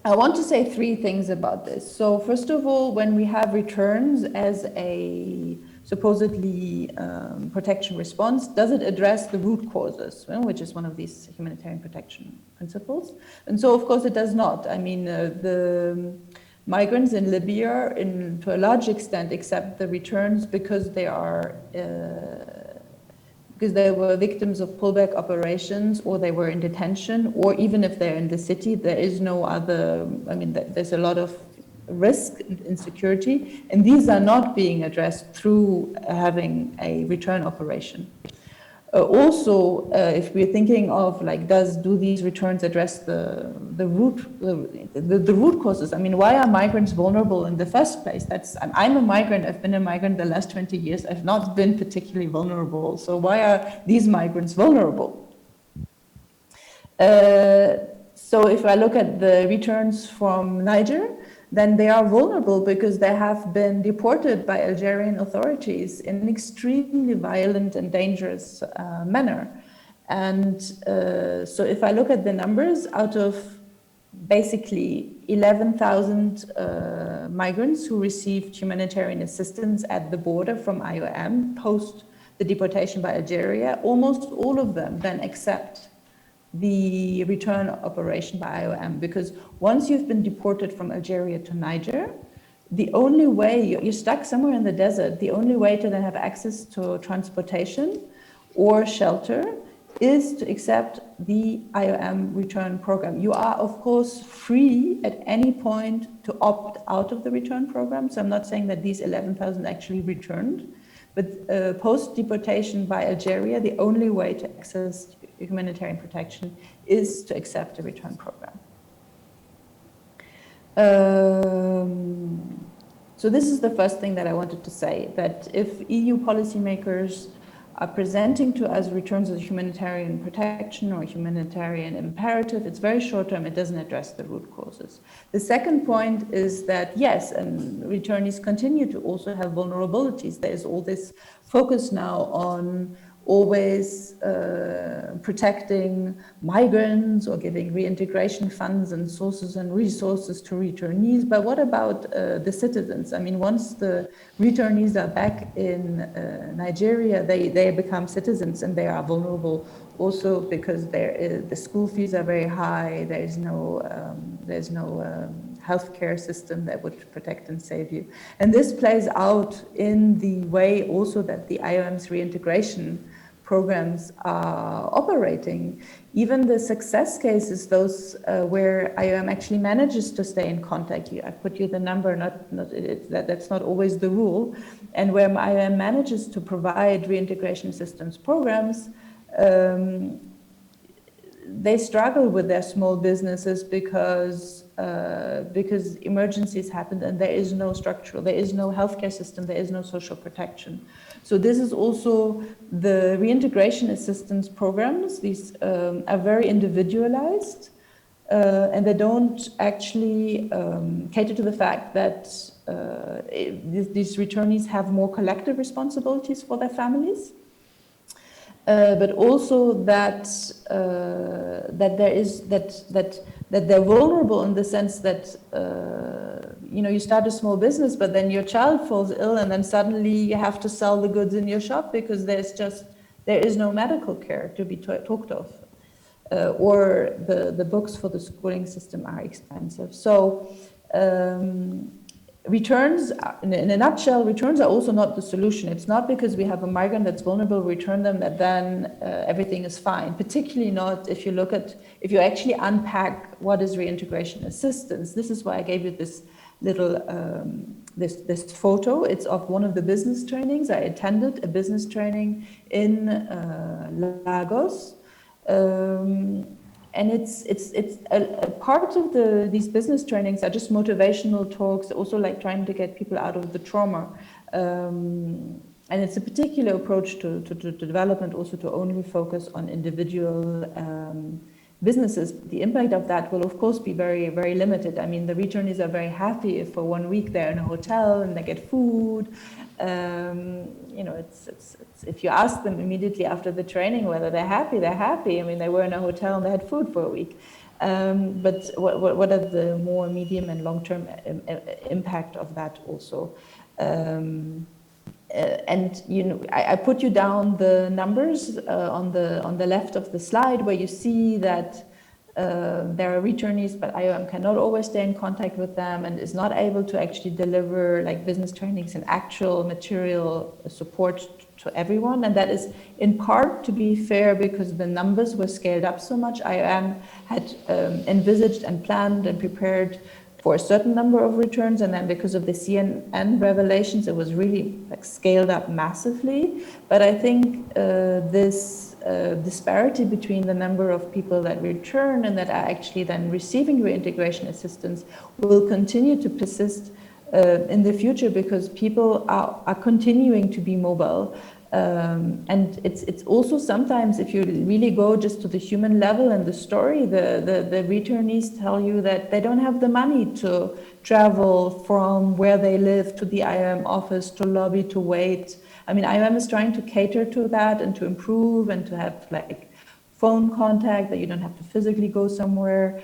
I want to say three things about this. So first of all, when we have returns as a supposedly protection response, does it address the root causes, which is one of these humanitarian protection principles? And so, of course, it does not. The migrants in Libya, to a large extent, accept the returns because they are because they were victims of pullback operations, or they were in detention, or even if they're in the city, there is no other. There's a lot of risk and insecurity, and these are not being addressed through having a return operation. Also, if we're thinking of, like, do these returns address the root causes? Why are migrants vulnerable in the first place? I'm a migrant. I've been a migrant the last 20 years. I've not been particularly vulnerable. So why are these migrants vulnerable? So if I look at the returns from Niger, then they are vulnerable because they have been deported by Algerian authorities in an extremely violent and dangerous manner. And so if I look at the numbers, out of basically 11,000 migrants who received humanitarian assistance at the border from IOM post the deportation by Algeria, almost all of them then accept the return operation by IOM, because once you've been deported from Algeria to Niger, the only way, you're stuck somewhere in the desert, the only way to then have access to transportation or shelter is to accept the IOM return program. You are, of course, free at any point to opt out of the return program. So I'm not saying that these 11,000 actually returned, but post-deportation by Algeria, the only way to access humanitarian protection is to accept a return program. So this is the first thing that I wanted to say, that if EU policymakers are presenting to us returns as humanitarian protection or humanitarian imperative, it's very short term, it doesn't address the root causes. The second point is that, yes, and returnees continue to also have vulnerabilities. There's all this focus now on always protecting migrants or giving reintegration funds and sources and resources to returnees. But what about the citizens? Once the returnees are back in Nigeria, they become citizens, and they are vulnerable also because the school fees are very high. There's no healthcare system that would protect and save you. And this plays out in the way also that the IOM's reintegration programs are operating. Even the success cases, those where IOM actually manages to stay in contact, I've put you the number, that's not always the rule, and where IOM manages to provide reintegration systems programs, they struggle with their small businesses because because emergencies happened and there is no there is no healthcare system, there is no social protection. So this is also the reintegration assistance programs. These are very individualized and they don't actually cater to the fact that these returnees have more collective responsibilities for their families. But also that they're vulnerable in the sense that you start a small business, but then your child falls ill, and then suddenly you have to sell the goods in your shop because there is no medical care to be talked of, or the books for the schooling system are expensive. So. Returns, in a nutshell, returns are also not the solution. It's not because we have a migrant that's vulnerable, return them, that then everything is fine. Particularly not if you actually unpack what is reintegration assistance. This is why I gave you this little, this photo. It's of one of the business trainings. I attended a business training in Lagos. And it's a part of these business trainings are just motivational talks, also like trying to get people out of the trauma. And it's a particular approach to development, also to only focus on individual businesses. The impact of that will, of course, be very, very limited. I mean, the returnees are very happy if for 1 week they're in a hotel and they get food. It's if you ask them immediately after the training whether they're happy, they're happy. I mean, they were in a hotel and they had food for a week. But what are the more medium and long-term impact of that also? I put you down the numbers on the left of the slide, where you see that there are returnees, but IOM cannot always stay in contact with them and is not able to actually deliver like business trainings and actual material support to everyone. And that is in part, to be fair, because the numbers were scaled up so much. IOM had envisaged and planned and prepared for a certain number of returns, and then because of the CNN revelations, it was really like scaled up massively. But I think this disparity between the number of people that return and that are actually then receiving reintegration assistance will continue to persist in the future, because people are continuing to be mobile. And it's also sometimes, if you really go just to the human level and the story, the returnees tell you that they don't have the money to travel from where they live to the IOM office, to lobby, to wait. I mean, IOM is trying to cater to that and to improve and to have like phone contact, that you don't have to physically go somewhere.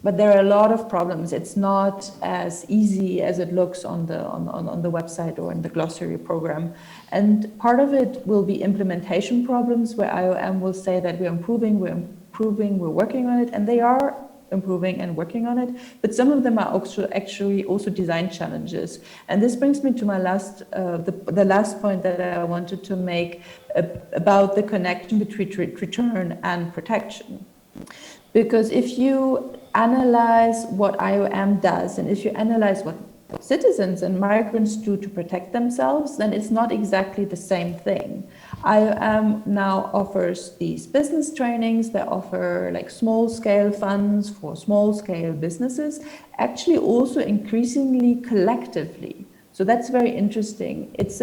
But there are a lot of problems. It's not as easy as it looks on the website or in the glossary program. And part of it will be implementation problems, where IOM will say that we're improving, we're working on it, and they are improving and working on it. But some of them are actually also design challenges. And this brings me to my the last point that I wanted to make about the connection between return and protection. Because if you analyze what IOM does, and if you analyze what citizens and migrants do to protect themselves, then it's not exactly the same thing. IOM now offers these business trainings. They offer like small-scale funds for small-scale businesses, actually also increasingly collectively. So that's very interesting. It's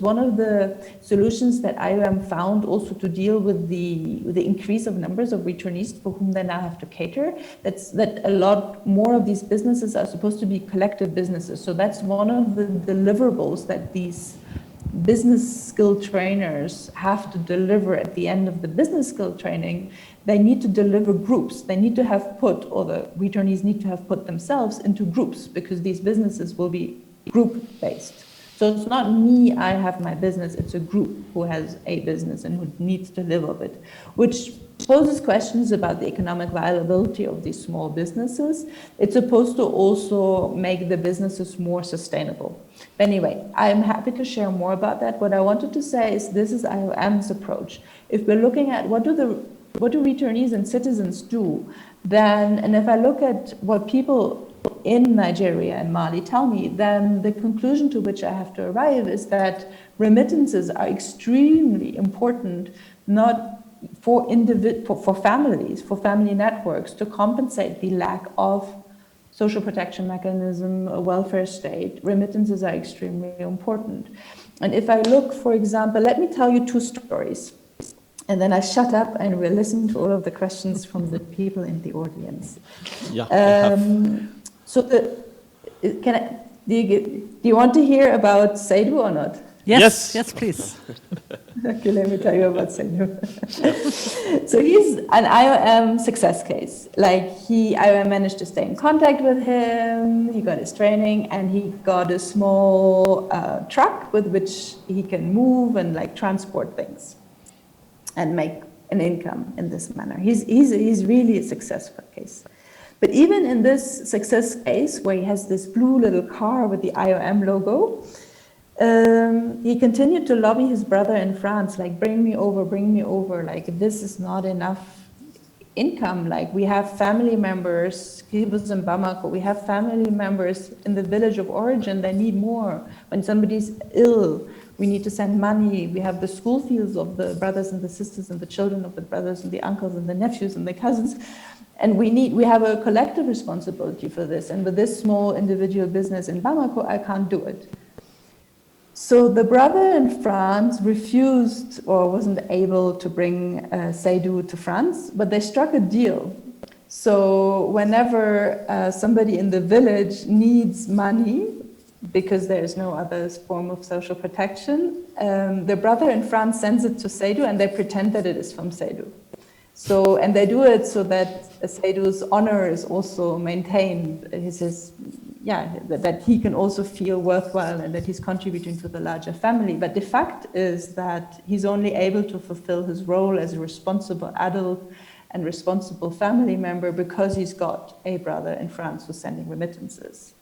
one of the solutions that IOM found also to deal with the increase of numbers of returnees for whom they now have to cater. That a lot more of these businesses are supposed to be collective businesses. So that's one of the deliverables that these business skill trainers have to deliver at the end of the business skill training. They need to deliver groups. They need to have put, or the returnees need to have put themselves into groups, because these businesses will be group-based. So it's not me, I have my business, it's a group who has a business and who needs to live of it, which poses questions about the economic viability of these small businesses. It's supposed to also make the businesses more sustainable. But anyway, I'm happy to share more about that. What I wanted to say is this is IOM's approach. If we're looking at what do returnees and citizens do, then, and if I look at what people in Nigeria and Mali tell me, then the conclusion to which I have to arrive is that remittances are extremely important, not for families, for family networks, to compensate the lack of social protection mechanism, a welfare state. Remittances are extremely important. And if I look, for example, let me tell you 2 stories, and then I shut up and we'll listen to all of the questions from the people in the audience. Yeah. So do you want to hear about Seydou or not? Yes, please. Okay, let me tell you about Seydou. So he's an IOM success case. Like IOM managed to stay in contact with him, he got his training, and he got a small truck with which he can move and like transport things and make an income in this manner. He's really a successful case. But even in this success case, where he has this blue little car with the IOM logo, he continued to lobby his brother in France, like, bring me over, like, this is not enough income. Like, we have family members, he was in Bamako, we have family members in the village of origin, they need more. When somebody's ill, we need to send money. We have the school fees of the brothers and the sisters and the children of the brothers and the uncles and the nephews and the cousins. And we have a collective responsibility for this. And with this small individual business in Bamako, I can't do it. So the brother in France refused or wasn't able to bring Seydou to France, but they struck a deal. So whenever somebody in the village needs money, because there is no other form of social protection, the brother in France sends it to Seydou and they pretend that it is from Seydou. So, and they do it so that Seydou's honor is also maintained. That he can also feel worthwhile and that he's contributing to the larger family. But the fact is that he's only able to fulfill his role as a responsible adult and responsible family member because he's got a brother in France who's sending remittances.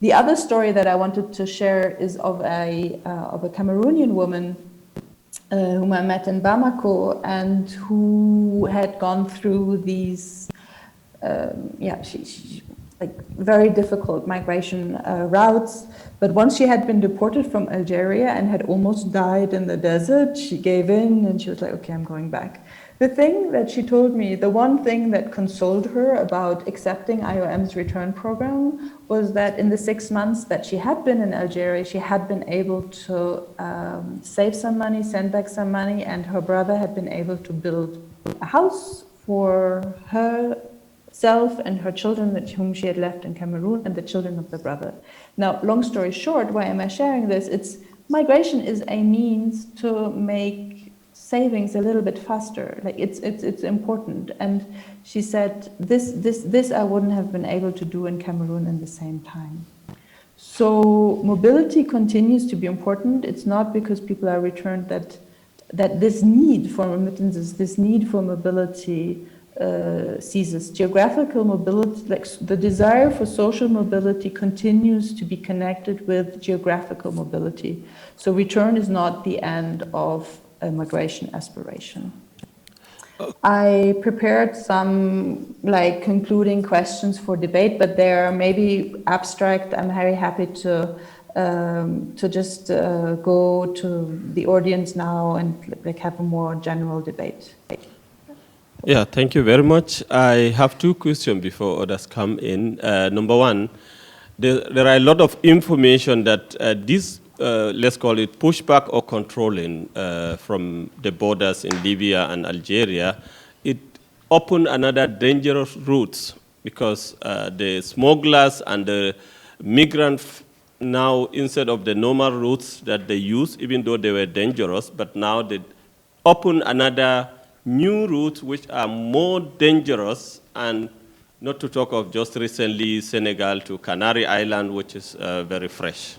The other story that I wanted to share is of a Cameroonian woman whom I met in Bamako and who had gone through these, like very difficult migration routes. But once she had been deported from Algeria and had almost died in the desert, she gave in and she was like, okay, I'm going back. The thing that she told me, the one thing that consoled her about accepting IOM's return program was that in the 6 months that she had been in Algeria, she had been able to save some money, send back some money, and her brother had been able to build a house for herself and her children whom she had left in Cameroon and the children of the brother. Now, long story short, why am I sharing this? Migration is a means to make savings a little bit faster. Like it's important. And she said, this I wouldn't have been able to do in Cameroon in the same time. So mobility continues to be important. It's not because people are returned that this need for remittances, this need for mobility ceases. Geographical mobility, like the desire for social mobility, continues to be connected with geographical mobility. So return is not the end of a migration aspiration. I prepared some like concluding questions for debate, but they're maybe abstract. I'm very happy to just go to the audience now and like have a more general debate. Yeah, thank you very much. I have 2 questions before others come in. Number one, there are a lot of information that this let's call it pushback or controlling from the borders in Libya and Algeria, it opened another dangerous routes because the smugglers and the migrants now, instead of the normal routes that they use, even though they were dangerous, but now they open another new routes which are more dangerous, and not to talk of just recently Senegal to Canary Island, which is very fresh.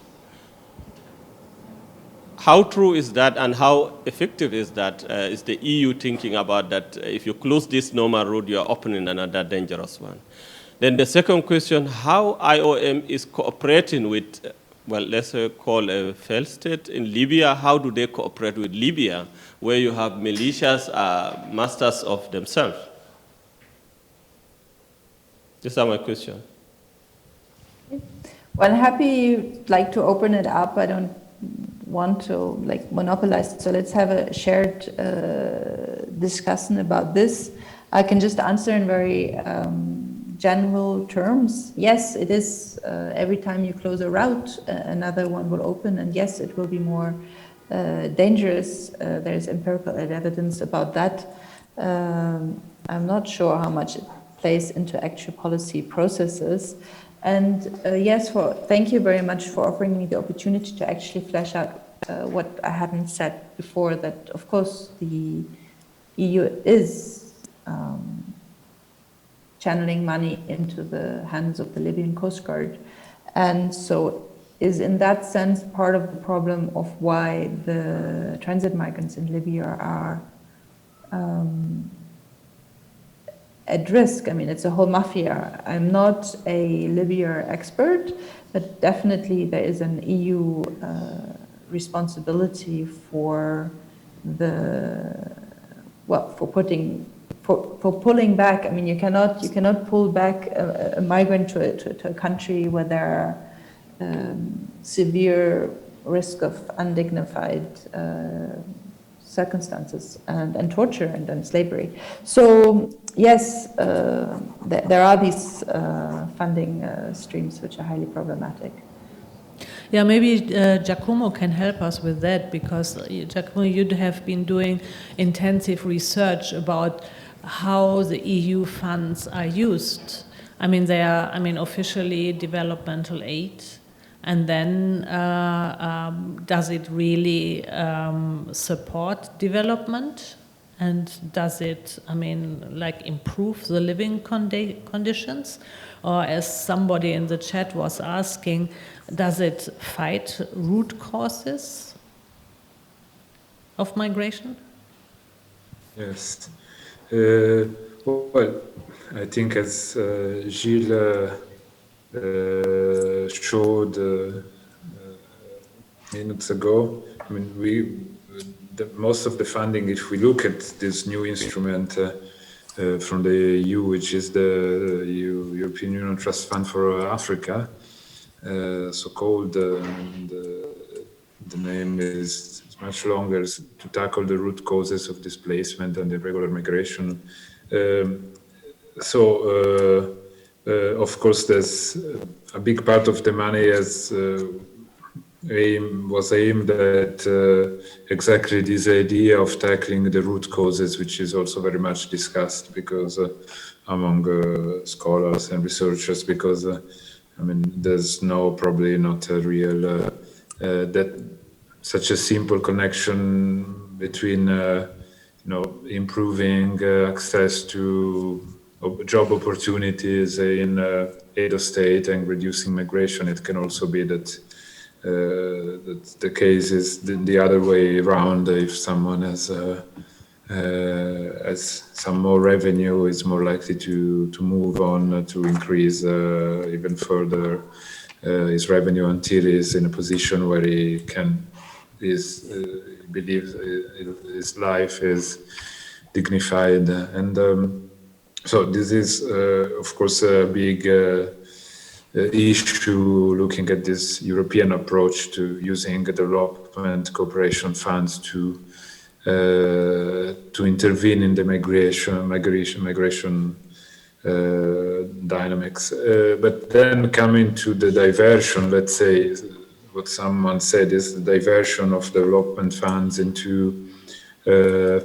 How true is that, and how effective is that? Is the EU thinking about that? If you close this normal route, you are opening another dangerous one. Then the second question, how IOM is cooperating with, well, let's call a failed state in Libya. How do they cooperate with Libya, where you have militias masters of themselves? These are my questions. Well, I'm happy like to open it up. I don't want to like monopolize, so let's have a shared discussion about this. I can just answer in very general terms. Yes, it is. Every time you close a route, another one will open, and yes, it will be more dangerous. There's empirical evidence about that. I'm not sure how much it plays into actual policy processes. And yes, thank you very much for offering me the opportunity to actually flesh out what I hadn't said before, that of course the EU is channeling money into the hands of the Libyan Coast Guard. And so is in that sense part of the problem of why the transit migrants in Libya are at risk. I mean, it's a whole mafia. I'm not a Libya expert, but definitely there is an EU responsibility for pulling back. I mean, you cannot pull back a migrant to a country where there are severe risk of undignified circumstances and torture and then slavery. So yes, there are these funding streams which are highly problematic. Yeah, maybe Giacomo can help us with that, because Giacomo, you'd have been doing intensive research about how the EU funds are used. I mean, they are, officially developmental aid, and then does it really support development? And does it, improve the living conditions? Or as somebody in the chat was asking, does it fight root causes of migration? Yes. Well, I think as Gilles showed minutes ago, most of the funding, if we look at this new instrument from the EU, which is the European Union Trust Fund for Africa, so-called, the name is much longer, to tackle the root causes of displacement and irregular migration. Of course, there's a big part of the money was aimed at exactly this idea of tackling the root causes, which is also very much discussed because among scholars and researchers, because there's probably not a real such a simple connection between improving access to job opportunities in Edo State and reducing migration. It can also be that the case is the other way around. If someone has some more revenue, is more likely to move on to increase even further his revenue until he's in a position where he believes his life is dignified. And so this is, of course, a big issue, looking at this European approach to using development cooperation funds to intervene in the migration dynamics. But then coming to the diversion, let's say, what someone said is the diversion of development funds into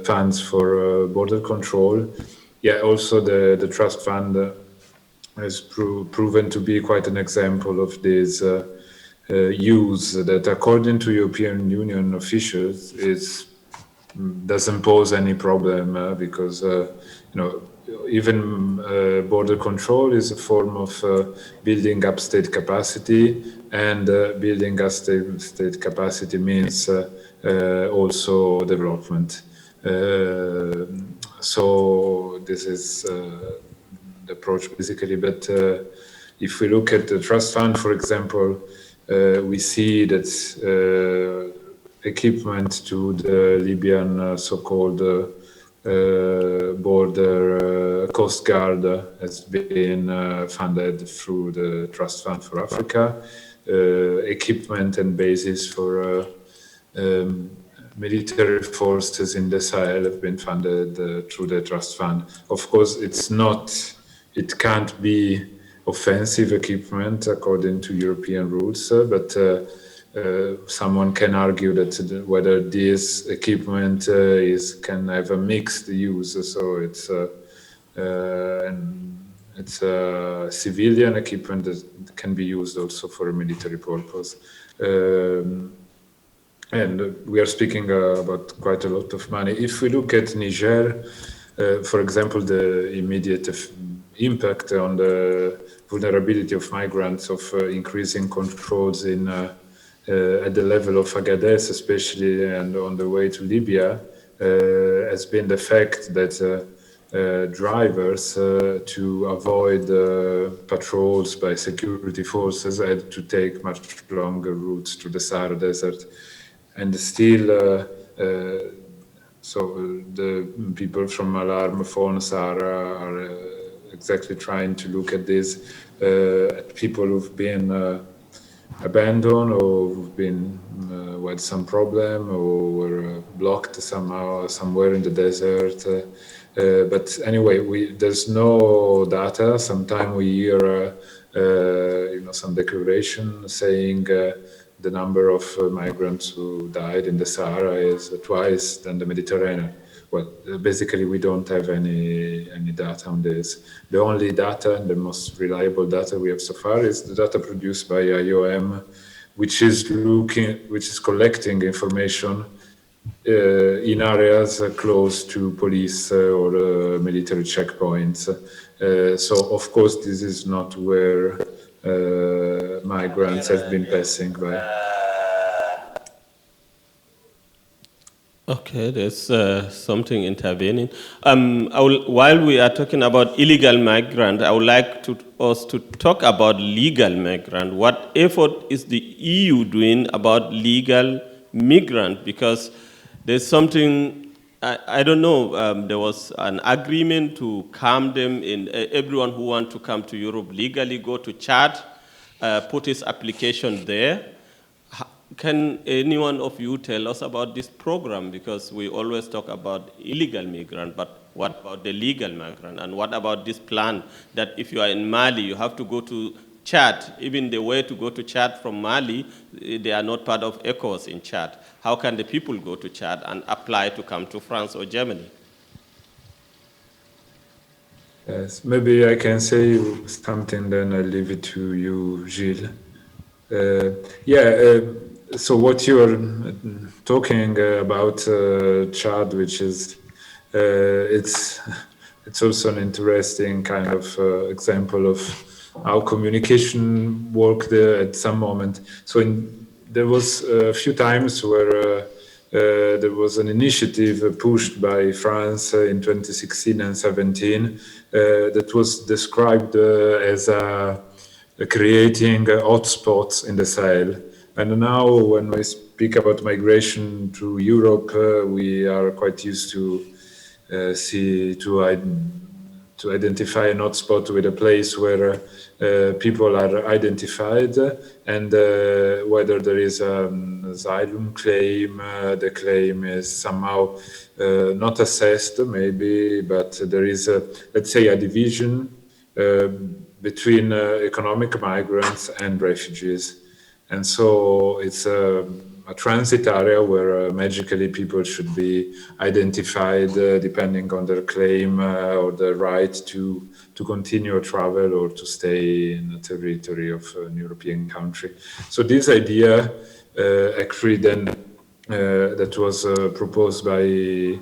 funds for border control. Yeah, also the trust fund has proven to be quite an example of this use that, according to European Union officials, doesn't pose any problem because even border control is a form of building up state capacity, and building up state capacity means also development. So this is the approach basically. But if we look at the trust fund, for example, we see that equipment to the Libyan so-called border Coast Guard has been funded through the Trust Fund for Africa. Equipment and bases for military forces in the Sahel have been funded through the trust fund. Of course, it can't be offensive equipment according to European rules, but someone can argue that whether this equipment can have a mixed use. So it's a civilian equipment that can be used also for a military purpose. And we are speaking about quite a lot of money. If we look at Niger, for example, the immediate impact on the vulnerability of migrants, of increasing controls at the level of Agadez, especially, and on the way to Libya, has been the fact that drivers, to avoid patrols by security forces, had to take much longer routes to the Sahara Desert. And still, so the people from Alarm, Phone, Sahara are exactly trying to look at this, at people who've been abandoned or who've been with some problem or were blocked somehow somewhere in the desert. But anyway, there's no data. Sometimes we hear some declaration saying the number of migrants who died in the Sahara is twice than the Mediterranean. Well, basically, we don't have any data on this. The only data, the most reliable data we have so far, is the data produced by IOM, which is collecting information in areas close to police or military checkpoints. So, of course, this is not where migrants have been passing by. Okay, there's something intervening. While we are talking about illegal migrant, I would like us to talk about legal migrant. What effort is the EU doing about legal migrant? Because there's something, I don't know, there was an agreement to calm them in, everyone who wants to come to Europe legally go to Chad, put his application there. Can anyone of you tell us about this program? Because we always talk about illegal migrant, but what about the legal migrant? And what about this plan that if you are in Mali, you have to go to Chad? Even the way to go to Chad from Mali, they are not part of ECOWAS in Chad. How can the people go to Chad and apply to come to France or Germany? Yes, maybe I can say something, then I'll leave it to you, Gilles. So what you're talking about Chad, which is it's also an interesting kind of example of how communication worked at some moment. So there was a few times where there was an initiative pushed by France in 2016 and 17 that was described as creating hotspots in the Sahel. And now when we speak about migration to Europe, we are quite used to identify an hotspot with a place where people are identified, and whether there is an asylum claim, the claim is somehow not assessed maybe, but there is, let's say, a division between economic migrants and refugees. And so it's a transit area where magically people should be identified depending on their claim or the right to continue travel or to stay in the territory of an European country. So this idea actually then that was proposed by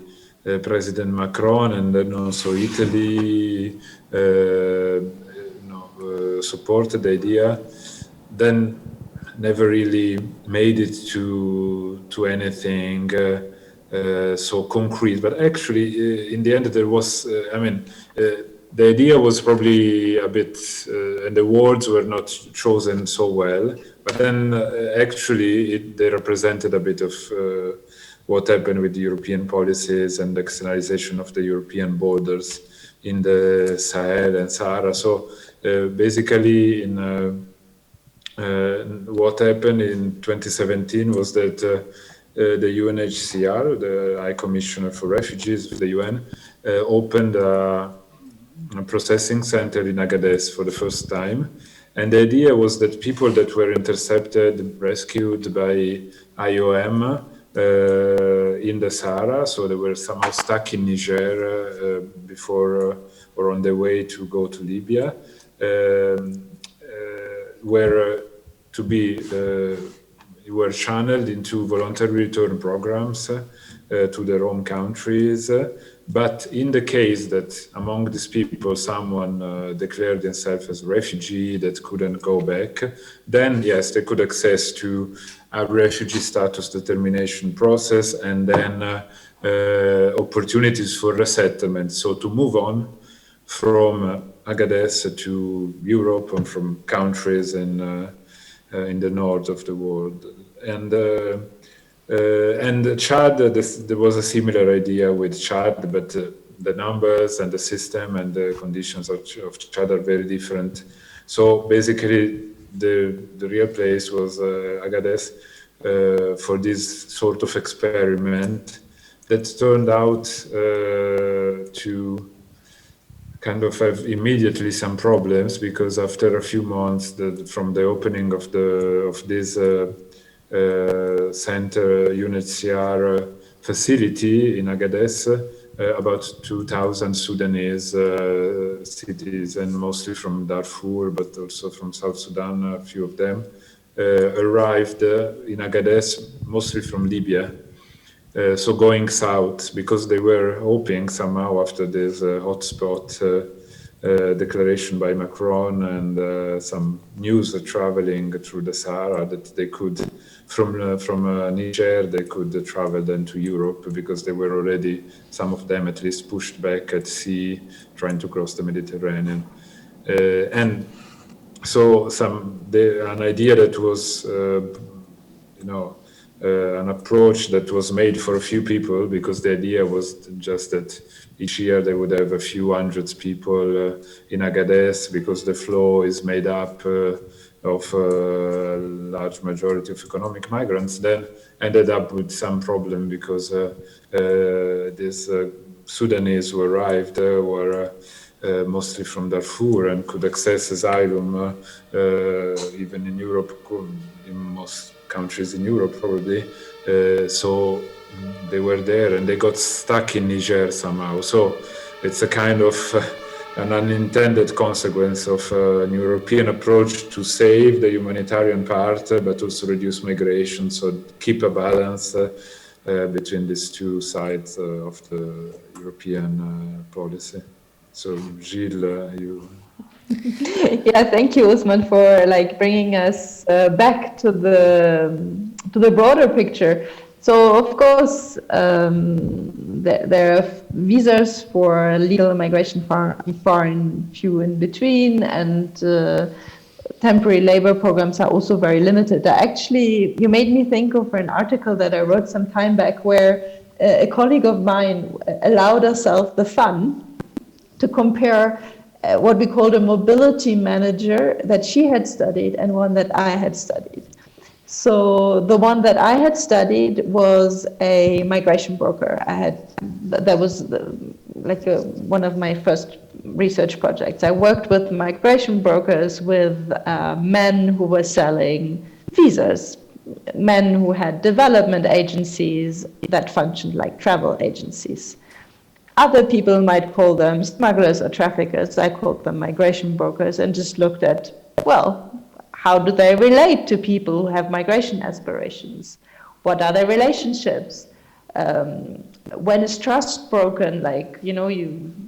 President Macron, and then also Italy supported the idea, then never really made it to anything so concrete. But actually, in the end, there was, the idea was probably a bit, and the words were not chosen so well, but then actually they represented a bit of what happened with the European policies and the externalization of the European borders in the Sahel and Sahara. So basically, what happened in 2017 was that the UNHCR, the High Commissioner for Refugees of the UN, opened a processing center in Agadez for the first time. And the idea was that people that were intercepted, rescued by IOM in the Sahara, so they were somehow stuck in Niger before or on their way to go to Libya, were to be were channeled into voluntary return programs to their home countries. But in the case that among these people someone declared himself as a refugee that couldn't go back, then yes, they could access to a refugee status determination process and then opportunities for resettlement. So to move on from Agadez to Europe and from countries in the north of the world. And Chad, there was a similar idea with Chad, but the numbers and the system and the conditions of Chad are very different. So basically, the real place was Agadez for this sort of experiment that turned out to kind of have immediately some problems, because after a few months from the opening of this center UNHCR facility in Agadez, about 2,000 Sudanese citizens, mostly from Darfur, but also from South Sudan, a few of them, arrived in Agadez, mostly from Libya. So going south, because they were hoping somehow after this hotspot declaration by Macron and some news traveling through the Sahara, that they could, from Niger, they could travel then to Europe, because they were already, some of them at least, pushed back at sea, trying to cross the Mediterranean. And so an idea that was, an approach that was made for a few people, because the idea was just that each year they would have a few hundreds people in Agadez, because the flow is made up of a large majority of economic migrants, then ended up with some problem, because these Sudanese who arrived were mostly from Darfur and could access asylum even in Europe, in most countries in Europe probably. So they were there and they got stuck in Niger somehow. So it's a kind of an unintended consequence of an European approach to save the humanitarian part, but also reduce migration. So keep a balance between these two sides of the European policy. So Gilles, you... Yeah, thank you, Usman, for bringing us back to the broader picture. So, of course, there are visas for legal immigration far and few in between, and temporary labor programs are also very limited. Actually, you made me think of an article that I wrote some time back, where a colleague of mine allowed herself the fun to compare what we called a mobility manager that she had studied and one that I had studied. So the one that I had studied was a migration broker. That was one of my first research projects. I worked with migration brokers with men who were selling visas, men who had development agencies that functioned like travel agencies. Other people might call them smugglers or traffickers. I called them migration brokers, and just looked at, well, how do they relate to people who have migration aspirations? What are their relationships? When is trust broken?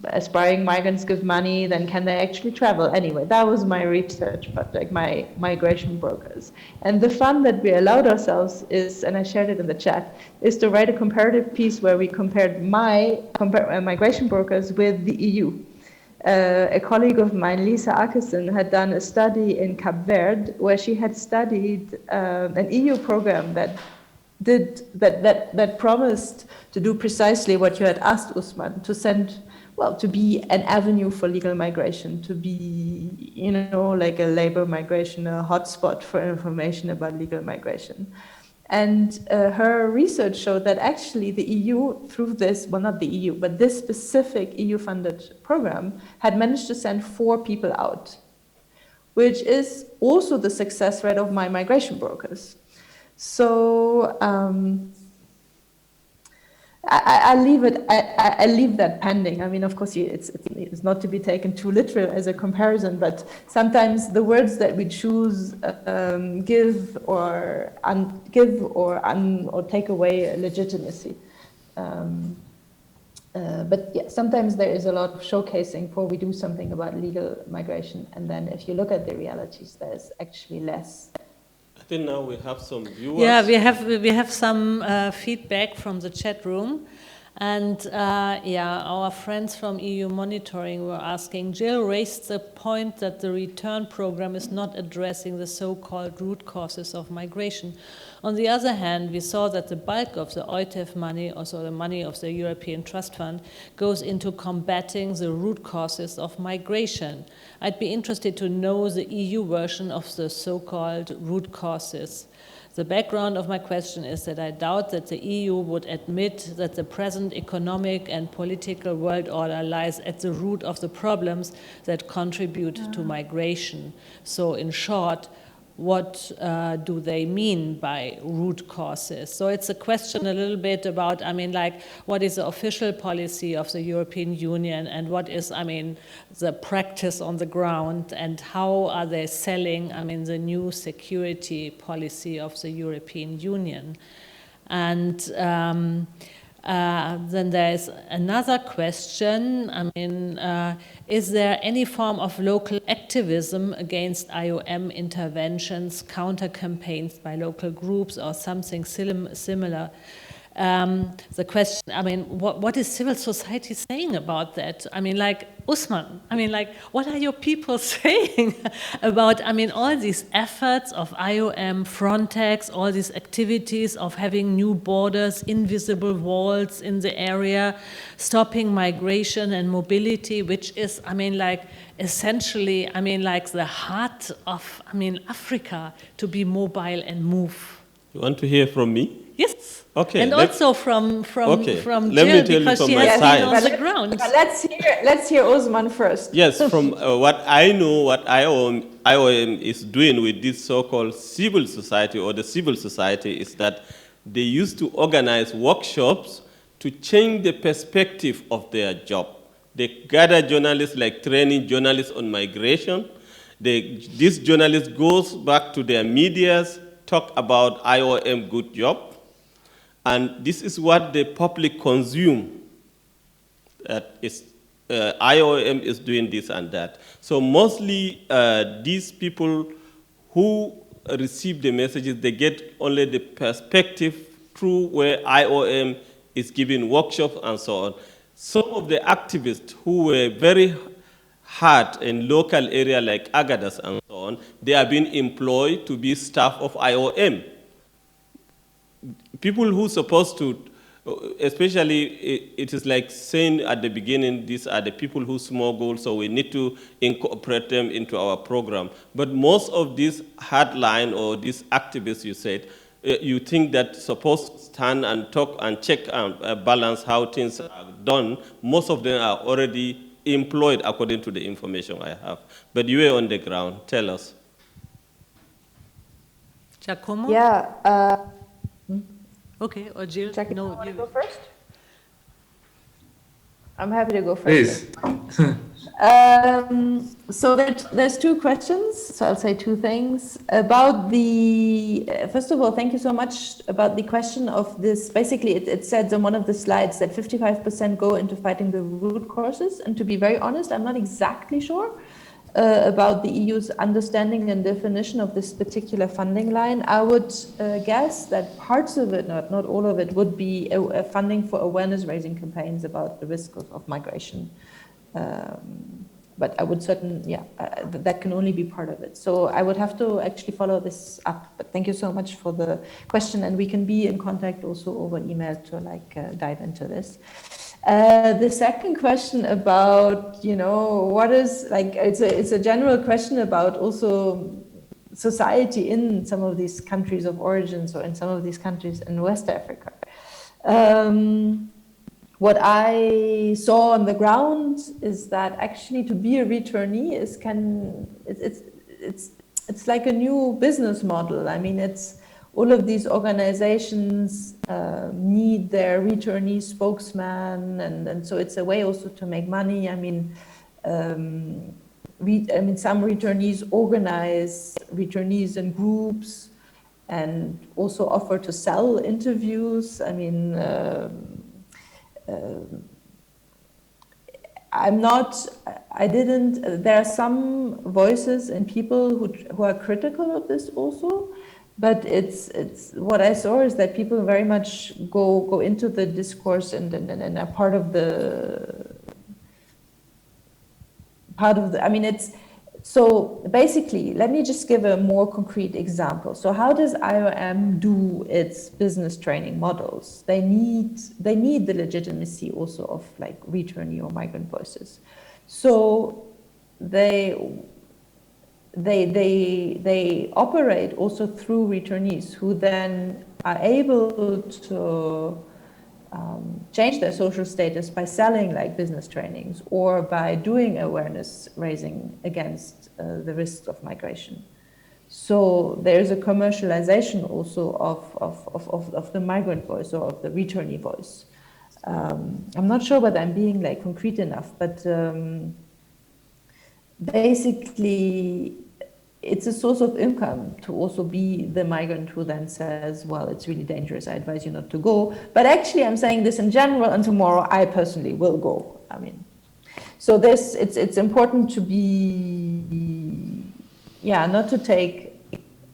Aspiring migrants give money, then can they actually travel? Anyway, that was my research, but my migration brokers. And the fun that we allowed ourselves is, and I shared it in the chat, is to write a comparative piece where we compared migration brokers with the EU. A colleague of mine, Lisa Akesson, had done a study in Cape Verde where she had studied an EU program that promised to do precisely what you had asked, Usman, to be an avenue for legal migration, to be, like a labor migration, a hotspot for information about legal migration. And her research showed that actually the EU, through this, well, not the EU, but this specific EU-funded program, had managed to send 4 people out, which is also the success rate of my migration brokers. So I leave it. I leave that pending. I mean, of course, it's not to be taken too literal as a comparison, but sometimes the words that we choose give or take away legitimacy. But yeah, sometimes there is a lot of showcasing before we do something about legal migration, and then if you look at the realities, there's actually less. I think now we have some viewers. Yeah, we have some feedback from the chat room, and our friends from EU Monitoring were asking. Jill raised the point that the return program is not addressing the so-called root causes of migration. On the other hand, we saw that the bulk of the OITEF money, also the money of the European Trust Fund, goes into combating the root causes of migration. I'd be interested to know the EU version of the so-called root causes. The background of my question is that I doubt that the EU would admit that the present economic and political world order lies at the root of the problems that contribute to migration. So in short, what do they mean by root causes? So it's a question a little bit about, I mean, like, what is the official policy of the European Union, and what is, I mean, the practice on the ground, and how are they selling, I mean, the new security policy of the European Union? And then there's another question. I mean, is there any form of local activism against IOM interventions, counter campaigns by local groups, or something similar? The question, I mean, what is civil society saying about that? I mean, like, Usman, I mean, like, what are your people saying about, I mean, all these efforts of IOM, Frontex, all these activities of having new borders, invisible walls in the area, stopping migration and mobility, which is, I mean, like, essentially, I mean, like the heart of, I mean, Africa, to be mobile and move. You want to hear from me? Yes. Okay. And also from let Jill, me tell because you she from has my been on side. the ground. Let's hear Osman first. Yes, from what I know, what IOM is doing with this so-called civil society, or the civil society, is that they used to organize workshops to change the perspective of their job. They gather journalists, like training journalists on migration. These journalists goes back to their medias, talk about IOM good job, and this is what the public consume. That is, IOM is doing this and that. So mostly these people who receive the messages, they get only the perspective through where IOM is giving workshops and so on. Some of the activists who were very hard in local area like Agadas and so on, they are being employed to be staff of IOM. People who are supposed to, especially it is like saying at the beginning, these are the people who smuggle, so we need to incorporate them into our program. But most of these hardline or these activists, you said, you think that supposed to stand and talk and check and balance how things are done, most of them are already employed according to the information I have. But you were on the ground. Tell us. Giacomo? Yeah. Okay, or Jill? Jackie, no, you want to you go first? I'm happy to go first. Please. So there's 2 questions, so I'll say 2 things. About the, first of all, thank you so much about the question of this. Basically, it said on one of the slides that 55% go into fighting the root causes. And to be very honest, I'm not exactly sure about the EU's understanding and definition of this particular funding line. I would guess that parts of it, not all of it, would be funding for awareness-raising campaigns about the risk of migration. But I would that can only be part of it. So I would have to actually follow this up. But thank you so much for the question, and we can be in contact also over email to dive into this. The second question about, what is, it's a general question about also society in some of these countries of origins or in some of these countries in West Africa. What I saw on the ground is that actually to be a returnee it's like a new business model. I mean, it's all of these organizations need their returnee spokesman, and so it's a way also to make money. I mean, some returnees organize returnees in groups and also offer to sell interviews. I mean, there are some voices and people who are critical of this also, but it's what I saw is that people very much go into the discourse and are part of the, I mean, it's, so basically, let me just give a more concrete example. So how does IOM do its business training models? They need the legitimacy also of like returnee or migrant voices. So they operate also through returnees who then are able to change their social status by selling like business trainings or by doing awareness raising against the risks of migration. So there's a commercialization also of the migrant voice or of the returnee voice. I'm not sure whether I'm being like concrete enough, but basically it's a source of income to also be the migrant who then says, well, it's really dangerous, I advise you not to go. But actually I'm saying this in general, and tomorrow I personally will go. I mean, so it's important to be, not to take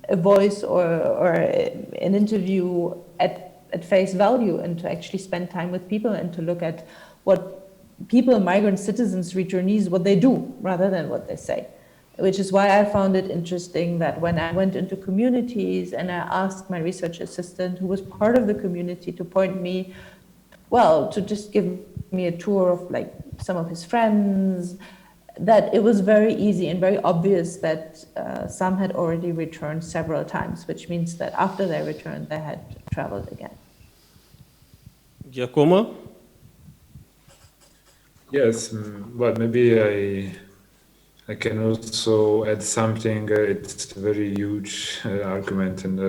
a voice or an interview at face value, and to actually spend time with people and to look at what people, migrant citizens, returnees, what they do rather than what they say. Which is why I found it interesting that when I went into communities and I asked my research assistant, who was part of the community, to point me, well, to just give me a tour of like some of his friends, that it was very easy and very obvious that some had already returned several times, which means that after they returned, they had traveled again. Giacomo? Yes, well, maybe I can also add something. It's a very huge argument, and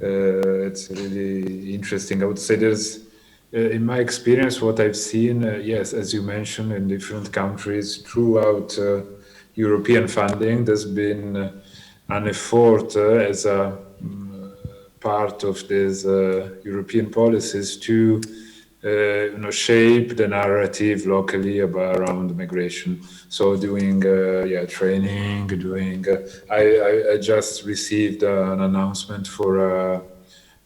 it's really interesting. I would say there's, in my experience, what I've seen, yes, as you mentioned, in different countries throughout European funding, there's been an effort as a part of these European policies to shape the narrative locally around migration. So doing training, I just received an announcement for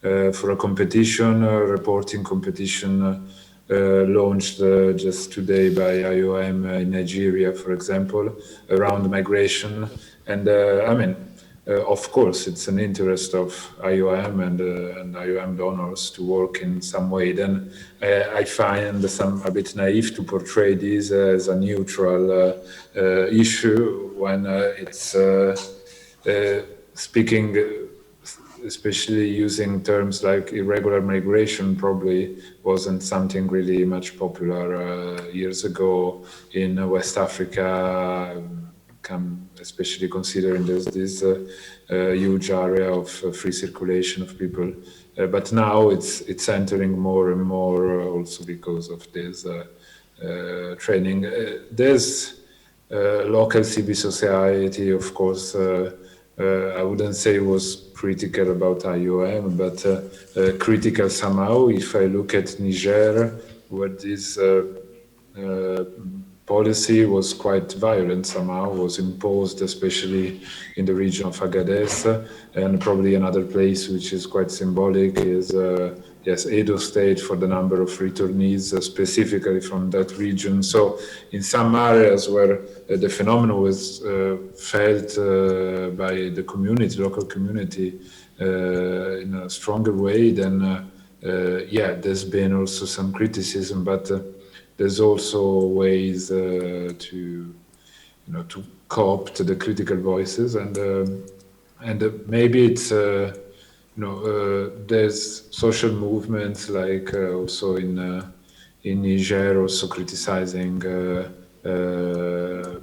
a competition, a reporting competition launched just today by IOM in Nigeria, for example, around migration. And of course, it's an interest of IOM and IOM donors to work in some way. Then I find a bit naive to portray this as a neutral issue when it's speaking, especially using terms like irregular migration, probably wasn't something really much popular years ago in West Africa. Especially considering there's this huge area of free circulation of people, but now it's entering more and more also because of this training. There's local civil society, of course. I wouldn't say it was critical about IOM, but critical somehow. If I look at Niger, where this policy was quite violent somehow, was imposed, especially in the region of Agadez, and probably another place which is quite symbolic is, Edo State, for the number of returnees specifically from that region. So in some areas where the phenomenon was felt by the community, local community, in a stronger way, then there's been also some criticism, but there's also ways to cope to the critical voices, and maybe it's there's social movements like also in Niger, also criticizing the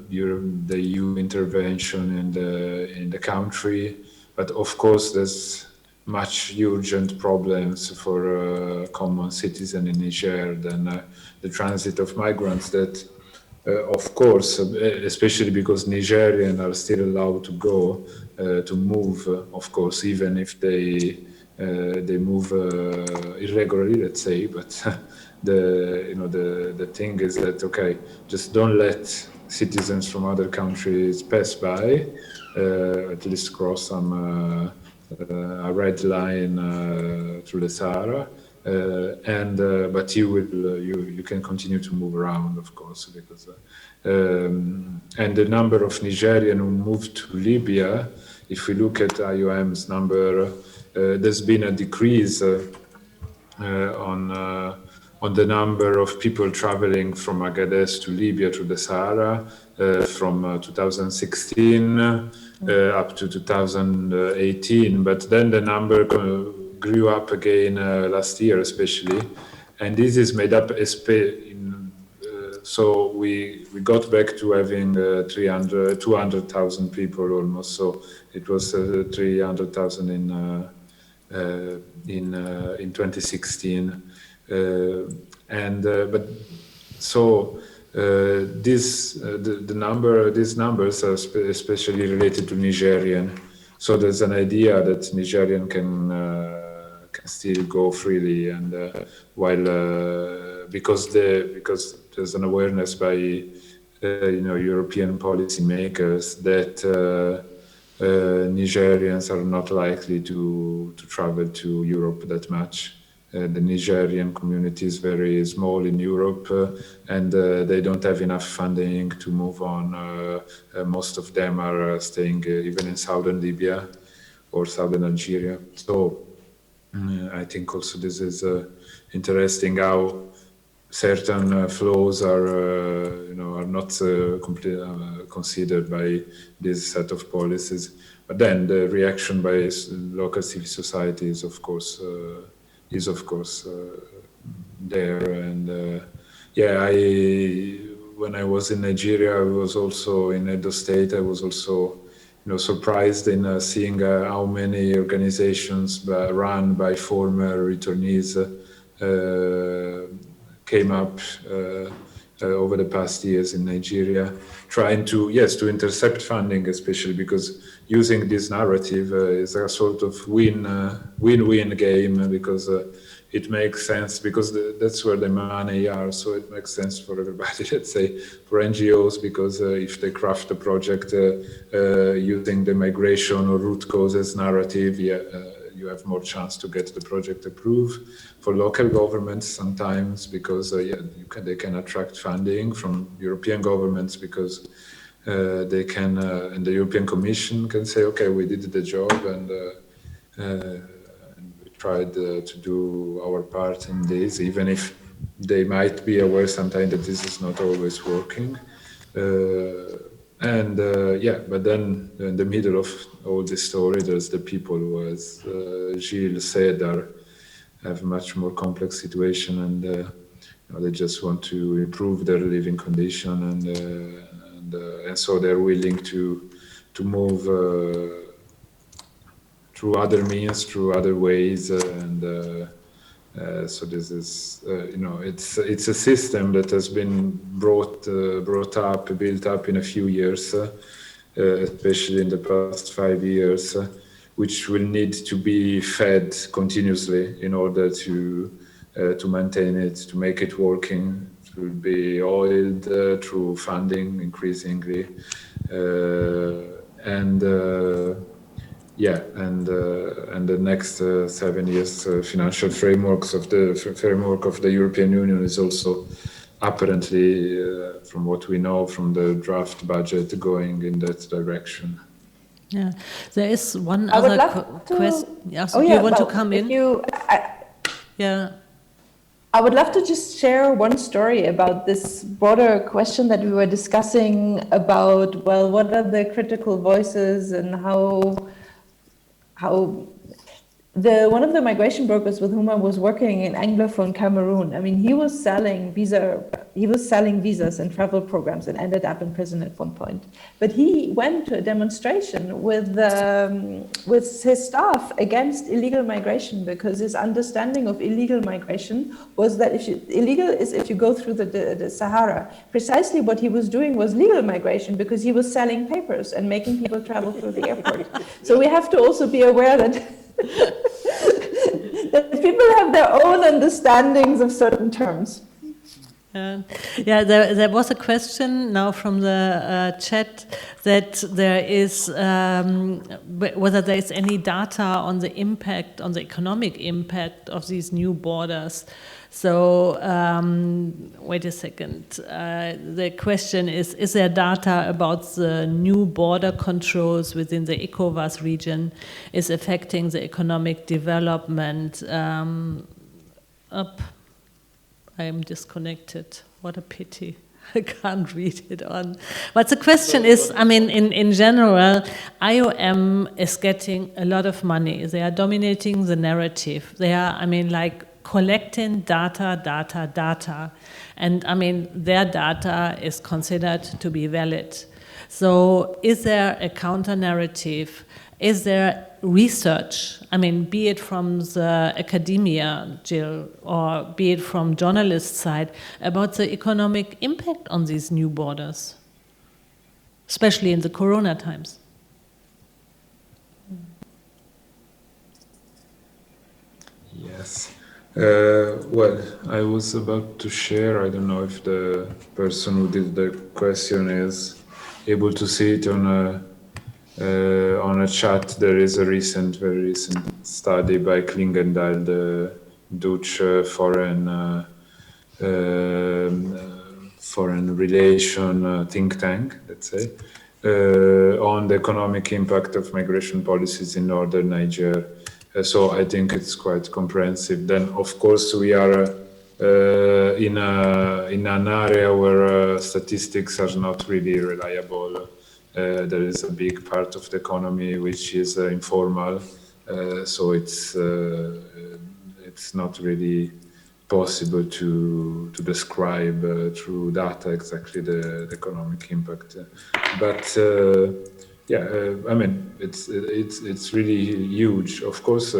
EU intervention in the country, but of course there's much urgent problems for common citizens in Niger than the transit of migrants that of course, especially because Nigerians are still allowed to go to move, of course, even if they move irregularly, let's say. But the thing is that just don't let citizens from other countries pass by, at least cross some a red line through the Sahara. But you can continue to move around, of course, because and the number of Nigerians who moved to Libya, if we look at IOM's number, there's been a decrease on the number of people traveling from Agadez to Libya to the Sahara from 2016 up to 2018, but then the number grew up again last year, especially, and this is made up. So we got back to having 200,000 people almost. So it was 300,000 in 2016, but so these numbers are especially related to Nigerian. So there's an idea that Nigerian can still go freely, and because there's an awareness by European policymakers that Nigerians are not likely to travel to Europe that much. The Nigerian community is very small in Europe, and they don't have enough funding to move on. Most of them are staying even in southern Libya or southern Algeria. So I think also this is interesting how certain flows are not completely considered by this set of policies. But then the reaction by local civil society is of course there. And when I was in Nigeria, I was also in Edo State. I was also surprised in seeing how many organizations run by former returnees came up over the past years in Nigeria, trying to intercept funding, especially because using this narrative is a sort of win-win game, because it makes sense, because that's where the money are, so it makes sense for everybody, let's say, for NGOs, because if they craft a project using the migration or root causes narrative, you have more chance to get the project approved. For local governments sometimes, because they can attract funding from European governments, because they can, and the European Commission can say, okay, we did the job, and we tried to do our part in this, even if they might be aware sometimes that this is not always working. But then in the middle of all this story, there's the people who, as Gilles said, have a much more complex situation, and they just want to improve their living condition, and so they're willing to move through other means, through other ways, so this is, it's a system that has been built up in a few years, especially in the past 5 years, which will need to be fed continuously in order to maintain it, to make it working. It will be oiled through funding increasingly, and the next 7 years financial framework of the European Union is also apparently, from what we know from the draft budget, going in that direction. Yeah, there is one other question. You want to come in? I would love to just share one story about this broader question that we were discussing about, well, what are the critical voices and how how one of the migration brokers with whom I was working in Anglophone Cameroon, I mean, he was selling visas and travel programs and ended up in prison at one point. But he went to a demonstration with his staff against illegal migration, because his understanding of illegal migration was that illegal is if you go through the Sahara. Precisely what he was doing was legal migration, because he was selling papers and making people travel through the airport. So we have to also be aware that that people have their own understandings of certain terms. There was a question now from the chat that there is whether there is any data on the impact, on the economic impact of these new borders. So wait a second. The question is there data about the new border controls within the ECOWAS region is affecting the economic development? I am disconnected. What a pity. I can't read it on. But the question is, I mean, in general, IOM is getting a lot of money. They are dominating the narrative. They are, I mean, like collecting data. And I mean, their data is considered to be valid. So is there a counter narrative? Is there research, I mean, be it from the academia, Jill, or be it from journalist side, about the economic impact on these new borders, especially in the corona times? Yes. Well, I was about to share, I don't know if the person who did the question is able to see it on a chat. There is a very recent study by Klingendahl, the Dutch foreign relation think tank, let's say, on the economic impact of migration policies in northern Niger. So I think it's quite comprehensive. Then, of course, we are in an area where statistics are not really reliable. There is a big part of the economy which is informal, so it's not really possible to describe through data exactly the economic impact. But I mean, it's really huge. Of course,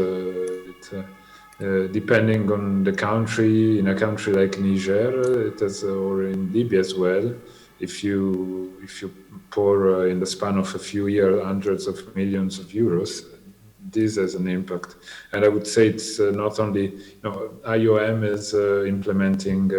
depending on the country, in a country like Niger, it has, or in Libya as well. If you pour in the span of a few years hundreds of millions of euros, this has an impact. And I would say it's not only, IOM is implementing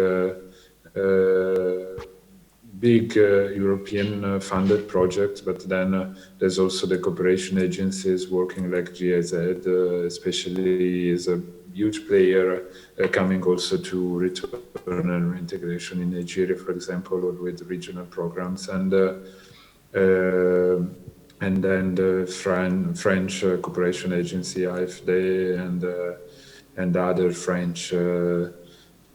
big European funded projects, but then there's also the cooperation agencies working like GIZ, especially is a huge player coming also to return and reintegration in Nigeria, for example, or with regional programs, and then the French cooperation agency AFD and other French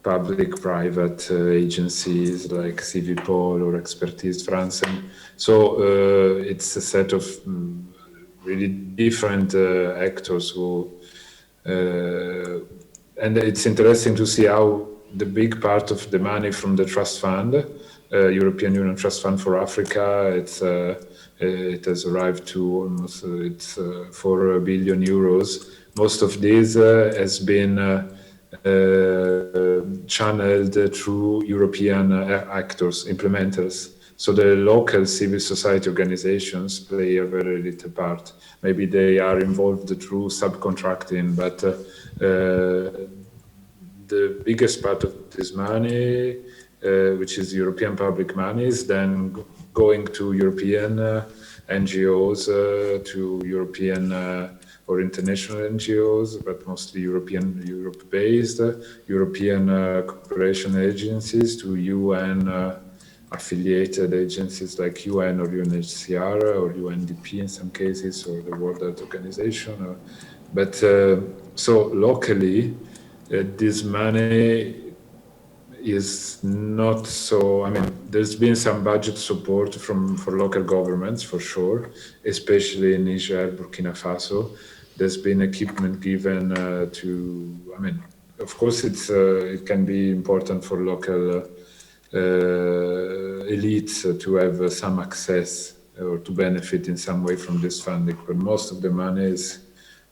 public-private agencies like Civipol or Expertise France. And so it's a set of really different actors who, and it's interesting to see how the big part of the money from the trust fund, European Union Trust Fund for Africa, it has arrived to almost 4 billion euros. Most of this has been channeled through European actors, implementers. So the local civil society organizations play a very little part. Maybe they are involved through subcontracting, but the biggest part of this money, which is European public money, is then going to European NGOs, to European or international NGOs, but mostly Europe-based, European cooperation agencies, to UN affiliated agencies like UN or UNHCR or UNDP in some cases, or the World Health Organization. But so locally, this money is not so, I mean, there's been some budget support for local governments, for sure, especially in Niger, Burkina Faso. there's been equipment given to, I mean, of course it can be important for local elites to have some access or to benefit in some way from this funding, but most of the money is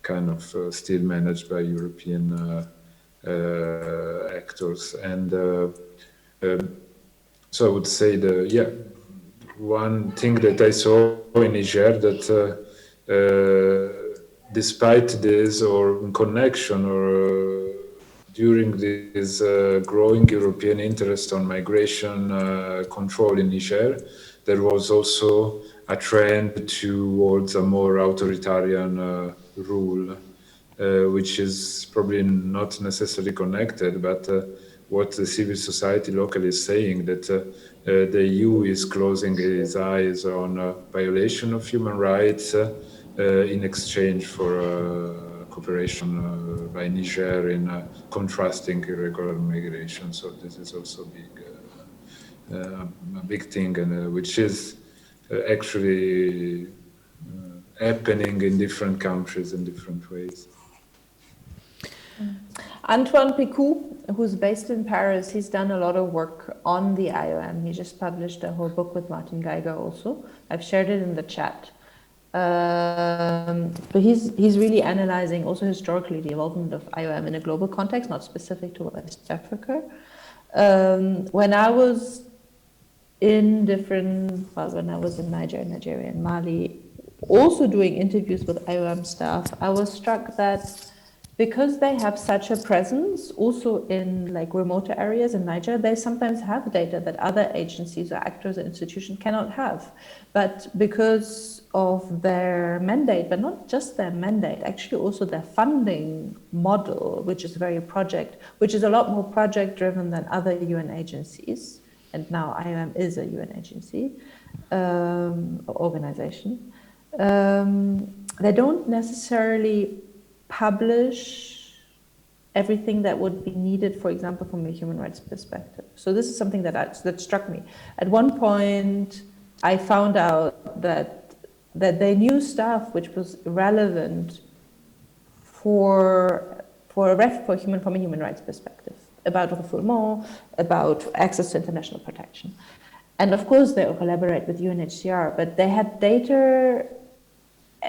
kind of still managed by European actors. And so I would say one thing that I saw in Niger that despite this or in connection or during this growing European interest on migration control in Niger, there was also a trend towards a more authoritarian rule, which is probably not necessarily connected, but what the civil society locally is saying, that the EU is closing its eyes on violation of human rights in exchange for cooperation by Niger in contrasting irregular migration. So this is also a big thing, and which is actually happening in different countries in different ways. Antoine Picou, who's based in Paris, he's done a lot of work on the IOM. He just published a whole book with Martin Geiger also. I've shared it in the chat. But he's really analyzing also historically the involvement of IOM in a global context, not specific to West Africa. When I was in when I was in Nigeria and Mali, also doing interviews with IOM staff, I was struck that because they have such a presence also in like remote areas in Niger, they sometimes have data that other agencies or actors or institutions cannot have. But because of their mandate, but not just their mandate, actually also their funding model, which is which is a lot more project driven than other UN agencies. And now IOM is a UN agency, organization. They don't necessarily publish everything that would be needed, for example, from a human rights perspective. So this is something that struck me. At one point, I found out that they knew stuff which was relevant from a human rights perspective, about refoulement, about access to international protection. And of course, they collaborate with UNHCR, but they had data.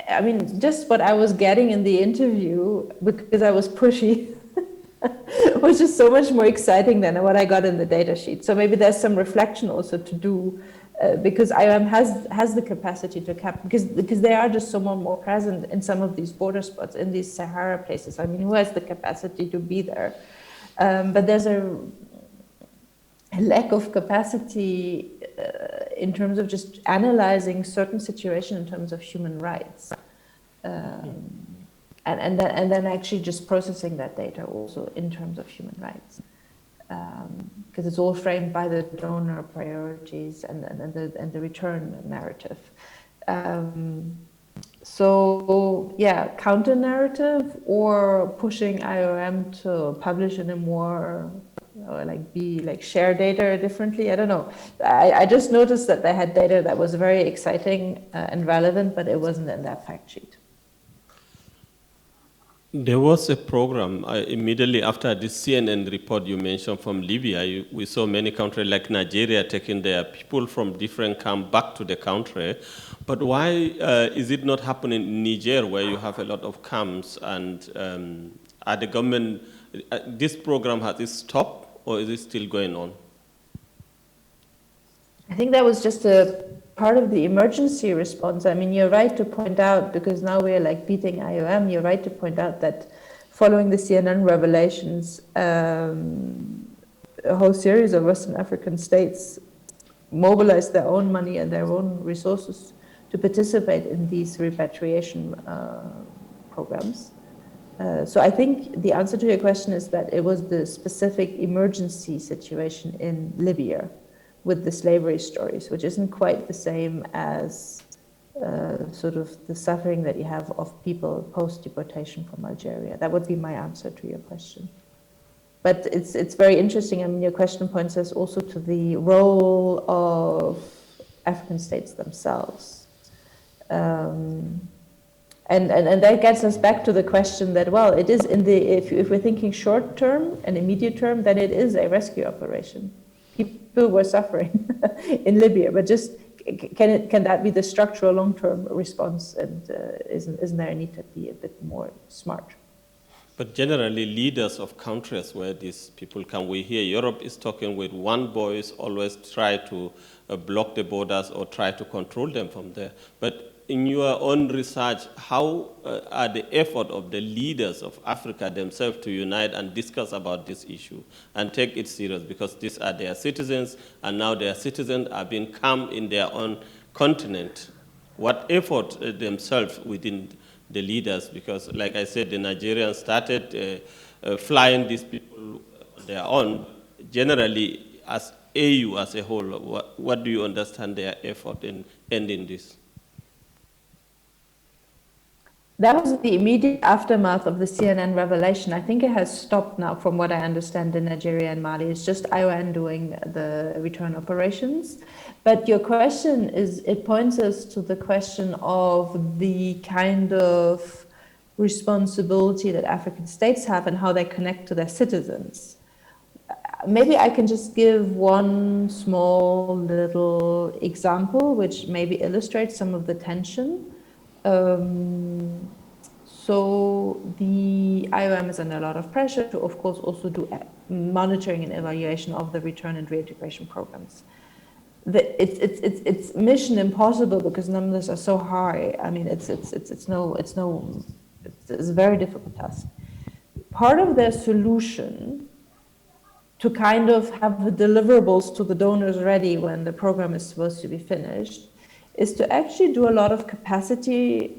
I mean, just what I was getting in the interview, because I was pushy, was just so much more exciting than what I got in the data sheet. So maybe there's some reflection also to do, because IOM has the capacity to because they are just so much more present in some of these border spots, in these Sahara places. I mean, who has the capacity to be there? But there's a lack of capacity in terms of just analyzing certain situations in terms of human rights, and then actually just processing that data also in terms of human rights, because it's all framed by the donor priorities and the return narrative. So yeah, counter narrative or pushing IOM to publish in a more share data differently. I don't know. I just noticed that they had data that was very exciting and relevant, but it wasn't in that fact sheet. There was a program immediately after this CNN report you mentioned from Libya. We saw many countries like Nigeria taking their people from different camps back to the country. But why is it not happening in Niger, where you have a lot of camps? And are the government, this program, has it stopped, or is it still going on? I think that was just a part of the emergency response. I mean, you're right to point out, because now we're like beating IOM, you're right to point out that following the CNN revelations, a whole series of Western African states mobilized their own money and their own resources to participate in these repatriation programs. So I think the answer to your question is that it was the specific emergency situation in Libya with the slavery stories, which isn't quite the same as sort of the suffering that you have of people post-deportation from Algeria. That would be my answer to your question. But it's very interesting. I mean, your question points us also to the role of African states themselves. And that gets us back to the question that, well, it is if we're thinking short term and immediate term, then it is a rescue operation. People were suffering in Libya, but just can that be the structural long-term response? And isn't there a need to be a bit more smart? But generally, leaders of countries where these people come, we hear Europe is talking with one voice, always try to block the borders or try to control them from there. But in your own research, how are the effort of the leaders of Africa themselves to unite and discuss about this issue and take it serious? Because these are their citizens, and now their citizens are being calm in their own continent. What effort themselves within the leaders? Because, like I said, the Nigerians started flying these people on their own. Generally, as AU as a whole, what do you understand their effort in ending this? That was the immediate aftermath of the CNN revelation. I think it has stopped now, from what I understand, in Nigeria and Mali. It's just IOM doing the return operations. But your question it points us to the question of the kind of responsibility that African states have and how they connect to their citizens. Maybe I can just give one small little example, which maybe illustrates some of the tension. So the IOM is under a lot of pressure to, of course, also do monitoring and evaluation of the return and reintegration programs. It's mission impossible because numbers are so high. I mean, it's a very difficult task. Part of their solution to kind of have the deliverables to the donors ready when the program is supposed to be finished is to actually do a lot of capacity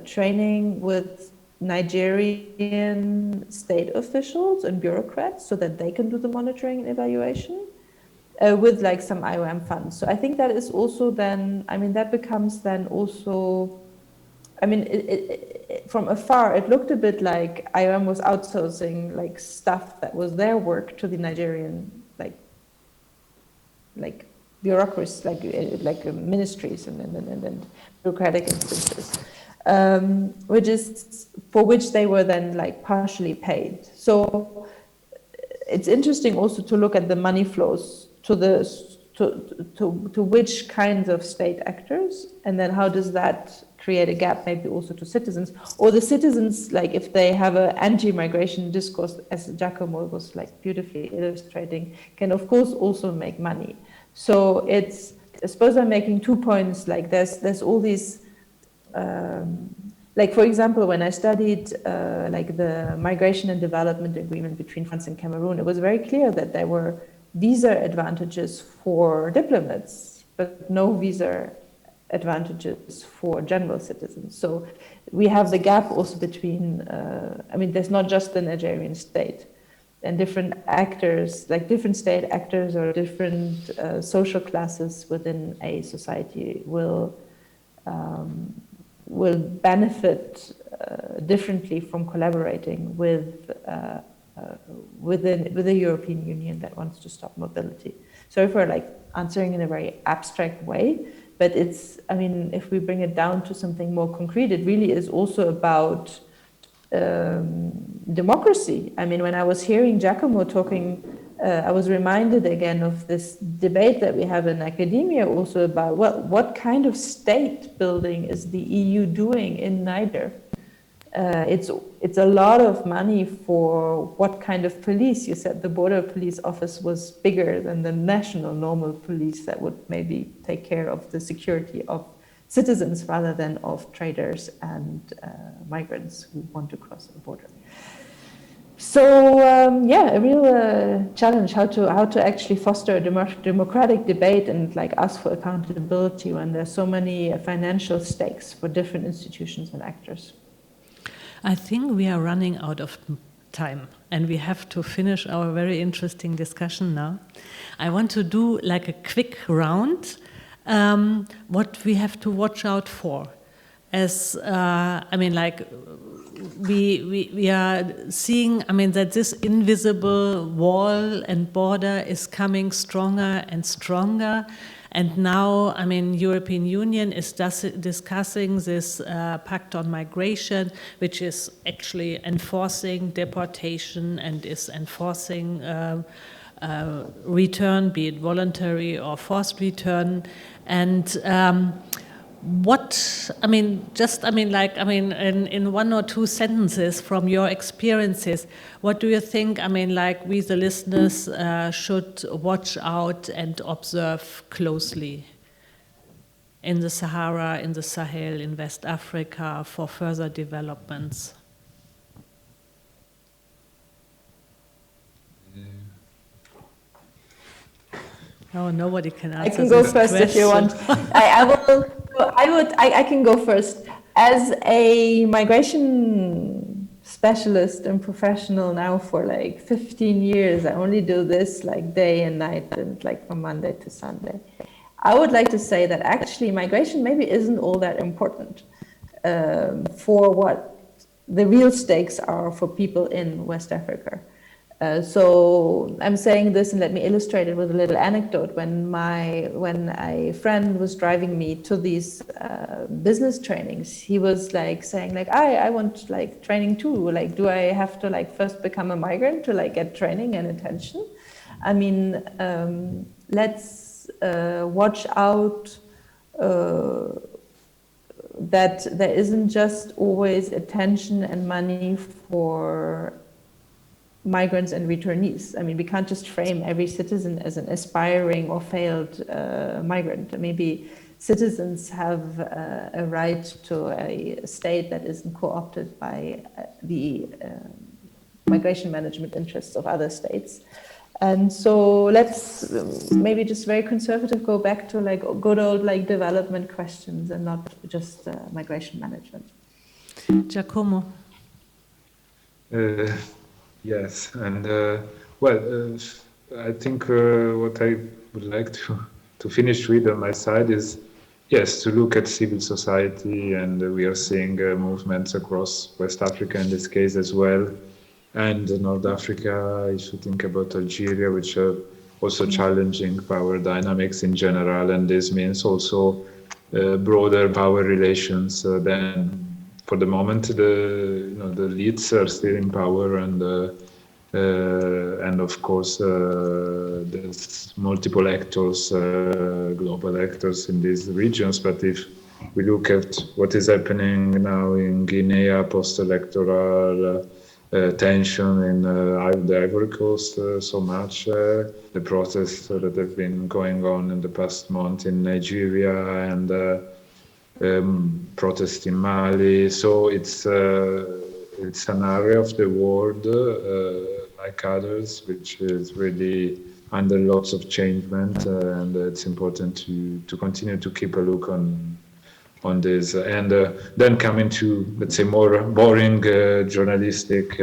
training with Nigerian state officials and bureaucrats so that they can do the monitoring and evaluation with like some IOM funds. So I think that is also then, I mean, that becomes then also, I mean, from afar, it looked a bit like IOM was outsourcing like stuff that was their work to the Nigerian like bureaucracies, like ministries and bureaucratic instances, for which they were then like partially paid. So it's interesting also to look at the money flows to which kinds of state actors, and then how does that create a gap maybe also to citizens, or the citizens, like if they have an anti-migration discourse, as Giacomo was like beautifully illustrating, can of course also make money. So it's, I suppose I'm making 2 points, like there's all these, like for example, when I studied like the migration and development agreement between France and Cameroon, it was very clear that there were visa advantages for diplomats, but no visa advantages for general citizens. So we have the gap also between, I mean, there's not just the Nigerian state, and different actors, like different state actors or different social classes within a society will benefit differently from collaborating with the European Union that wants to stop mobility. Sorry for like answering in a very abstract way, but it's, I mean, if we bring it down to something more concrete, it really is also about democracy. I mean, when I was hearing Giacomo talking, I was reminded again of this debate that we have in academia also about what kind of state building is the EU doing in Niger? It's a lot of money for what kind of police? You said the border police office was bigger than the national normal police that would maybe take care of the security of citizens rather than of traders and migrants who want to cross the border. So yeah, a real challenge how to actually foster a democratic debate and like ask for accountability when there's so many financial stakes for different institutions and actors. I think we are running out of time and we have to finish our very interesting discussion now. I want to do like a quick round. What we have to watch out for, as I mean, like we are seeing, I mean, that this invisible wall and border is coming stronger and stronger, And now, I mean, European Union is discussing this pact on migration, which is actually enforcing deportation and is enforcing return, be it voluntary or forced return. And in one or two sentences from your experiences, what do you think, we the listeners should watch out and observe closely in the Sahara, in the Sahel, in West Africa for further developments? Oh, nobody can answer. I can go first question. if you want. I can go first. As a migration specialist and professional now for like 15 years, I only do this like day and night and like from Monday to Sunday. I would like to say that actually migration maybe isn't all that important for what the real stakes are for people in West Africa. So I'm saying this, and let me illustrate it with a little anecdote. When a friend was driving me to these business trainings, he was like saying like, I want like training too. Like, do I have to like first become a migrant to like get training and attention? I mean, let's watch out that there isn't just always attention and money for migrants and returnees. I mean, we can't just frame every citizen as an aspiring or failed migrant. Maybe citizens have a right to a state that isn't co-opted by the migration management interests of other states. And so let's maybe just very conservative go back to like good old like development questions and not just migration management. Giacomo. Yes, and I think what I would like to finish with on my side is, yes, to look at civil society, and we are seeing movements across West Africa in this case as well, and North Africa, if you think about Algeria, which are also challenging power dynamics in general, and this means also broader power relations than. For the moment, the leads are still in power, and of course there's multiple actors, global actors in these regions. But if we look at what is happening now in Guinea, post-electoral tension in the Ivory Coast, so much the protests that have been going on in the past month in Nigeria, and protest in Mali. So it's an area of the world, like others, which is really under lots of changement, and it's important to continue to keep a look on this. And then coming to, let's say, more boring journalistic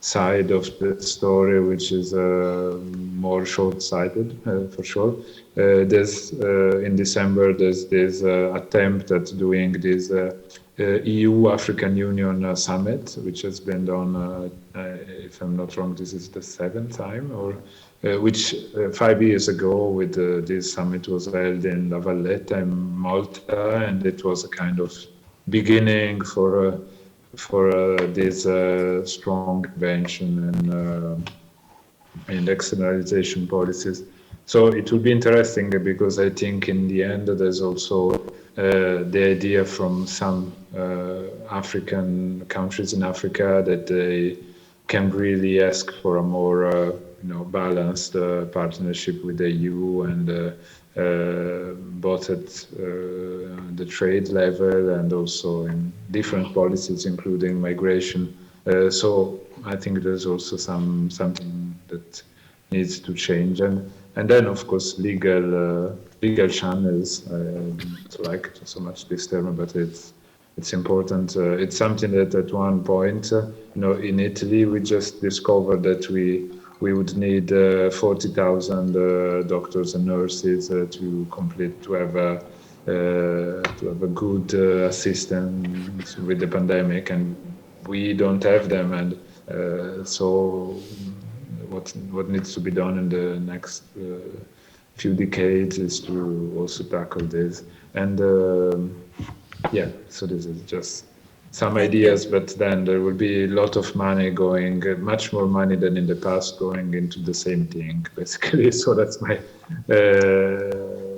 side of the story, which is more short-sighted, for sure. In December, there's this attempt at doing this EU African Union summit, which has been done, if I'm not wrong, this is the 7th time, or which 5 years ago with this summit was held in La Valletta in Malta, and it was a kind of beginning for this strong invention and externalization policies. So it will be interesting, because I think in the end there's also the idea from some African countries in Africa that they can really ask for a more balanced partnership with the EU, and both at the trade level and also in different policies, including migration. So I think there's also something that needs to change, and then of course legal channels. I don't like so much this term, but it's important. It's something that at one point, in Italy, we just discovered that we would need 40,000 doctors and nurses to have a good assistance with the pandemic, and we don't have them. And so what needs to be done in the next few decades is to also tackle this. And yeah, so this is just some ideas, but then there will be a lot of money going, much more money than in the past, going into the same thing, basically. So that's my,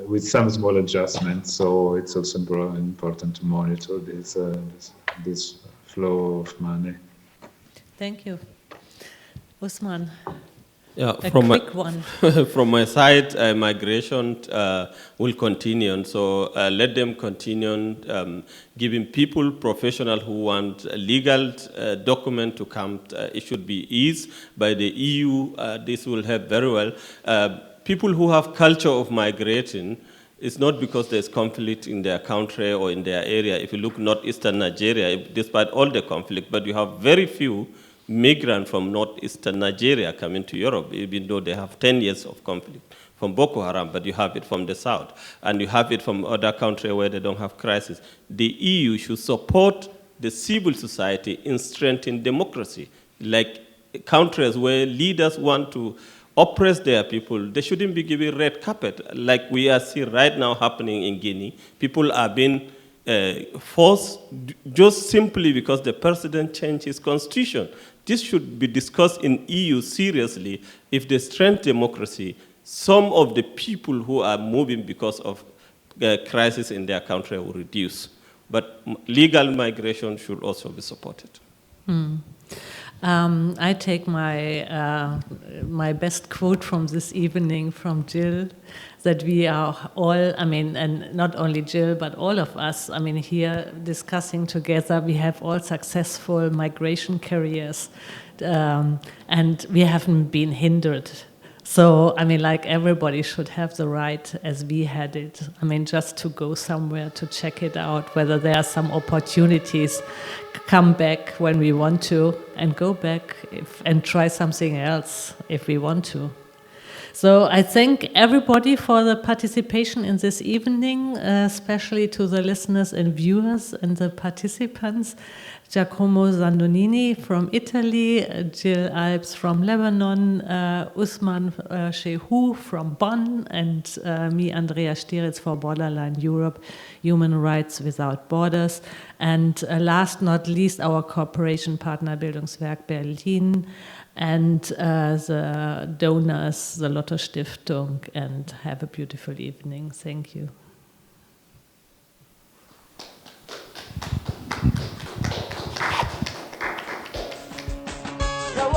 with some small adjustments. So it's also important to monitor this flow of money. Thank you. Usman. Yeah, one. From my side, migration will continue, and so let them continue giving people, professionals who want a legal document to come. It should be eased by the EU. This will help very well. People who have culture of migrating, it's not because there's conflict in their country or in their area. If you look northeastern Nigeria, despite all the conflict, but you have very few migrants from northeastern Nigeria coming to Europe, even though they have 10 years of conflict from Boko Haram, but you have it from the south, and you have it from other countries where they don't have crisis. The EU should support the civil society in strengthening democracy. Like countries where leaders want to oppress their people, they shouldn't be given red carpet, like we are seeing right now happening in Guinea. People are being forced just simply because the president changed his constitution. This should be discussed in EU seriously. If they strengthen democracy, some of the people who are moving because of crisis in their country will reduce. But legal migration should also be supported. I take my best quote from this evening from Jill, that we are all, and not only Jill, but all of us, here discussing together, we have all successful migration careers, and we haven't been hindered. So, like everybody should have the right, as we had it, just to go somewhere to check it out, whether there are some opportunities, come back when we want to, and go back and try something else if we want to. So I thank everybody for the participation in this evening, especially to the listeners and viewers and the participants. Giacomo Zandonini from Italy, Jill Alps from Lebanon, Usman Shehu from Bonn, and me, Andrea Stieritz, for Borderline Europe, Human Rights Without Borders. And last not least, our cooperation partner Bildungswerk Berlin, and the donors, the Lotto Stiftung, and have a beautiful evening. Thank you. Now